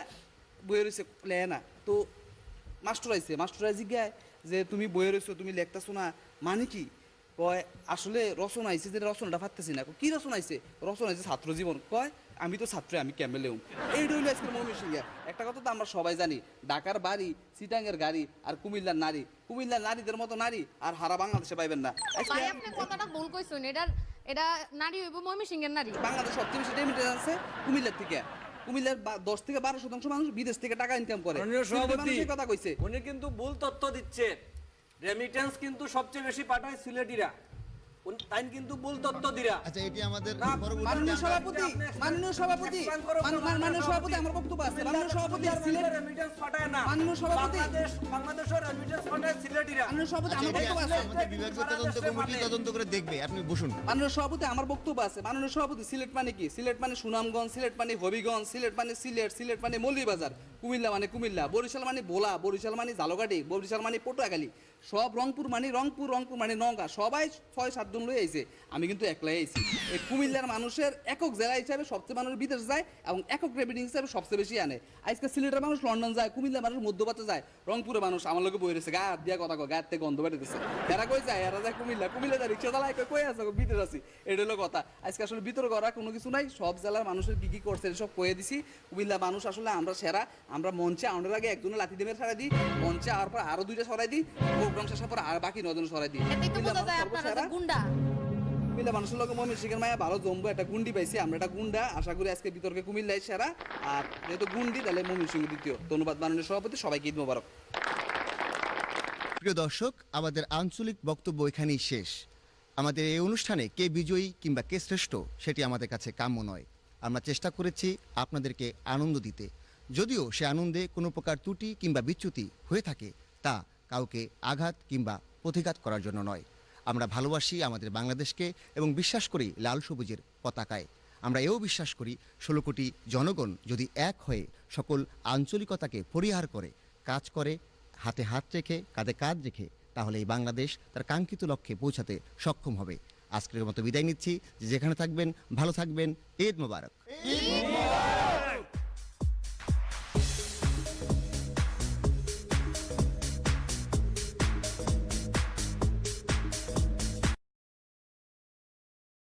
রয়েছে লেয় না। তো মাস্টার জিজ্ঞায় যে তুমি বইয়ে রয়েছো, তুমি লেখতেছো না, মানে কি? কয় আসলে রচনা আইছে, যে রচনাটা পারতেছি না। কি রচনা আইছে? রচনা আইছে ছাত্র জীবন। কয় আমি তো ছাত্র, আমি ক্যামেলেউম। এইটা হইলো আজকের মমিন সিংহে। একটা কথা তো আমরা সবাই জানি, ঢাকার বাড়ি, চিটাঙ্গের গাড়ি আর কুমিল্লার নারী, কুমিল্লার নারীদের মতো নারী আর হারা বাংলাদেশে পাইবেন না। ভাই আপনি কথাটা ভুল কইছেন, এটা নারী হইব ময়মনসিংহের নারী। বাংলাদেশ সবচেয়ে বেশি রেমিটেন্স আছে কুমিল্লার থেকে। কুমিল্লার 10 থেকে 12% মানুষ বিদেশ থেকে টাকা ইনকাম করে। কথা কইছে উনি কিন্তু ভুল তথ্য দিচ্ছে। রেমিটেন্স কিন্তু সবচেয়ে বেশি পাঠায় সিলেটিরা, তাই কিন্তু ভুল তথ্য দিরা। আচ্ছা, এটি আমাদের মাননীয় সভাপতি আমার বক্তব্য আছে। মাননীয় সভাপতি সিলেট রেমিটেন্স পাঠায় না, মাননীয় সভাপতি বাংলাদেশের রেমিটেন্স পাঠায় সিলেটিরা। মাননীয় সভাপতি আমার বক্তব্য আছে। আমাদের বিভাগীয় তদন্ত কমিটি তদন্ত করে দেখবে, আপনি বসুন। মাননীয় সভাপতি আমার বক্তব্য আছে। মাননীয় সভাপতি সিলেট মানে কি? সিলেট মানে সুনামগঞ্জ, সিলেট মানে হবিগঞ্জ, সিলেট মানে সিলেট মানে মৌলভীবাজার, কুমিল্লা মানে কুমিল্লা, বরিশাল মানে ভোলা, বরিশাল মানে ঝালকাঠি, বরিশাল মানে পটুয়াখালী, সব রংপুর মানে রংপুর মানে নওগাঁ, সবাই 6-7 জন লয়ে আইছে। আমি কিন্তু একলাই আইছি। এই কুমিল্লার মানুষের একক জেলা হিসাবে সবচেয়ে মানুষ বিদেশ যায় এবং একক রেভিনিউ হিসাবে সবচেয়ে বেশি আনে। আজকে সিলেটের মানুষ লন্ডন যায়, কুমিল্লার মানুষ মধ্যপ্রাচ্যে যায়, রংপুরের মানুষ আমার লোকে বই রয়েছে গা দিয়া কথা কয়, গায়ের থেকে গন্ধ বেড়েছে। এরা কই যায়? এরা যায় কুমিল্লা যায় রিক্সা চালায়, কই আছে বিদেশ আছি। এটা হলো কথা। আজকে আসলে বিতর্ক করা কোনো কিছু নাই। সব জেলার মানুষের কি কি করছে সব কয়ে দিছি। কুমিল্লা মানুষ আসলে আমরা সেরা। আমরা মঞ্চে আউনের আগে একজনের লাঠি দিয়ে সরাই দিই, মঞ্চে আর পর আরো 2টা সরাই দিই, প্রোগ্রাম শেষের পর আর বাকি 9 জন সরাই দিই। কুমিল্লা মানুষের লোক মমিন সিংহের মায়া ভালো জমবো, একটা গুন্ডি পাইছি আমরা, একটা গুন্ডা। আশা করি আজকে বিতর্কে কুমিল্লাই সেরা, আর যেহেতু গুন্ডি তাহলে মমিন সিংহ দ্বিতীয়। ধন্যবাদ মাননীয় সভাপতি, সবাইকে ঈদ মোবারক। প্রিয় দর্শক, আমাদের আঞ্চলিক বক্তব্য এখানেই শেষ। আমাদের এই অনুষ্ঠানে কে বিজয়ী কিংবা কে শ্রেষ্ঠ সেটি আমাদের কাছে কাম্য নয়। আমরা চেষ্টা করেছি আপনাদেরকে আনন্দ দিতে, যদিও সে আনন্দে কোনো প্রকার ত্রুটি কিংবা বিচ্যুতি হয়ে থাকে তা কাউকে আঘাত কিংবা প্রতিঘাত করার জন্য নয়। আমরা ভালোবাসি আমাদের বাংলাদেশকে এবং বিশ্বাস করি লাল সবুজের পতাকায়। আমরা এও বিশ্বাস করি 16 কোটি জনগণ যদি এক হয়ে সকল আঞ্চলিকতাকে পরিহার করে কাজ করে, হাতে হাত রেখে কাঁধে কাঁধ রেখে, তাহলে এই বাংলাদেশ তার কাঙ্ক্ষিত লক্ষ্যে পৌঁছাতে সক্ষম হবে। আজকের মতো বিদায় নিচ্ছি। যেখানে থাকবেন ভালো থাকবেন। ঈদ মোবারক।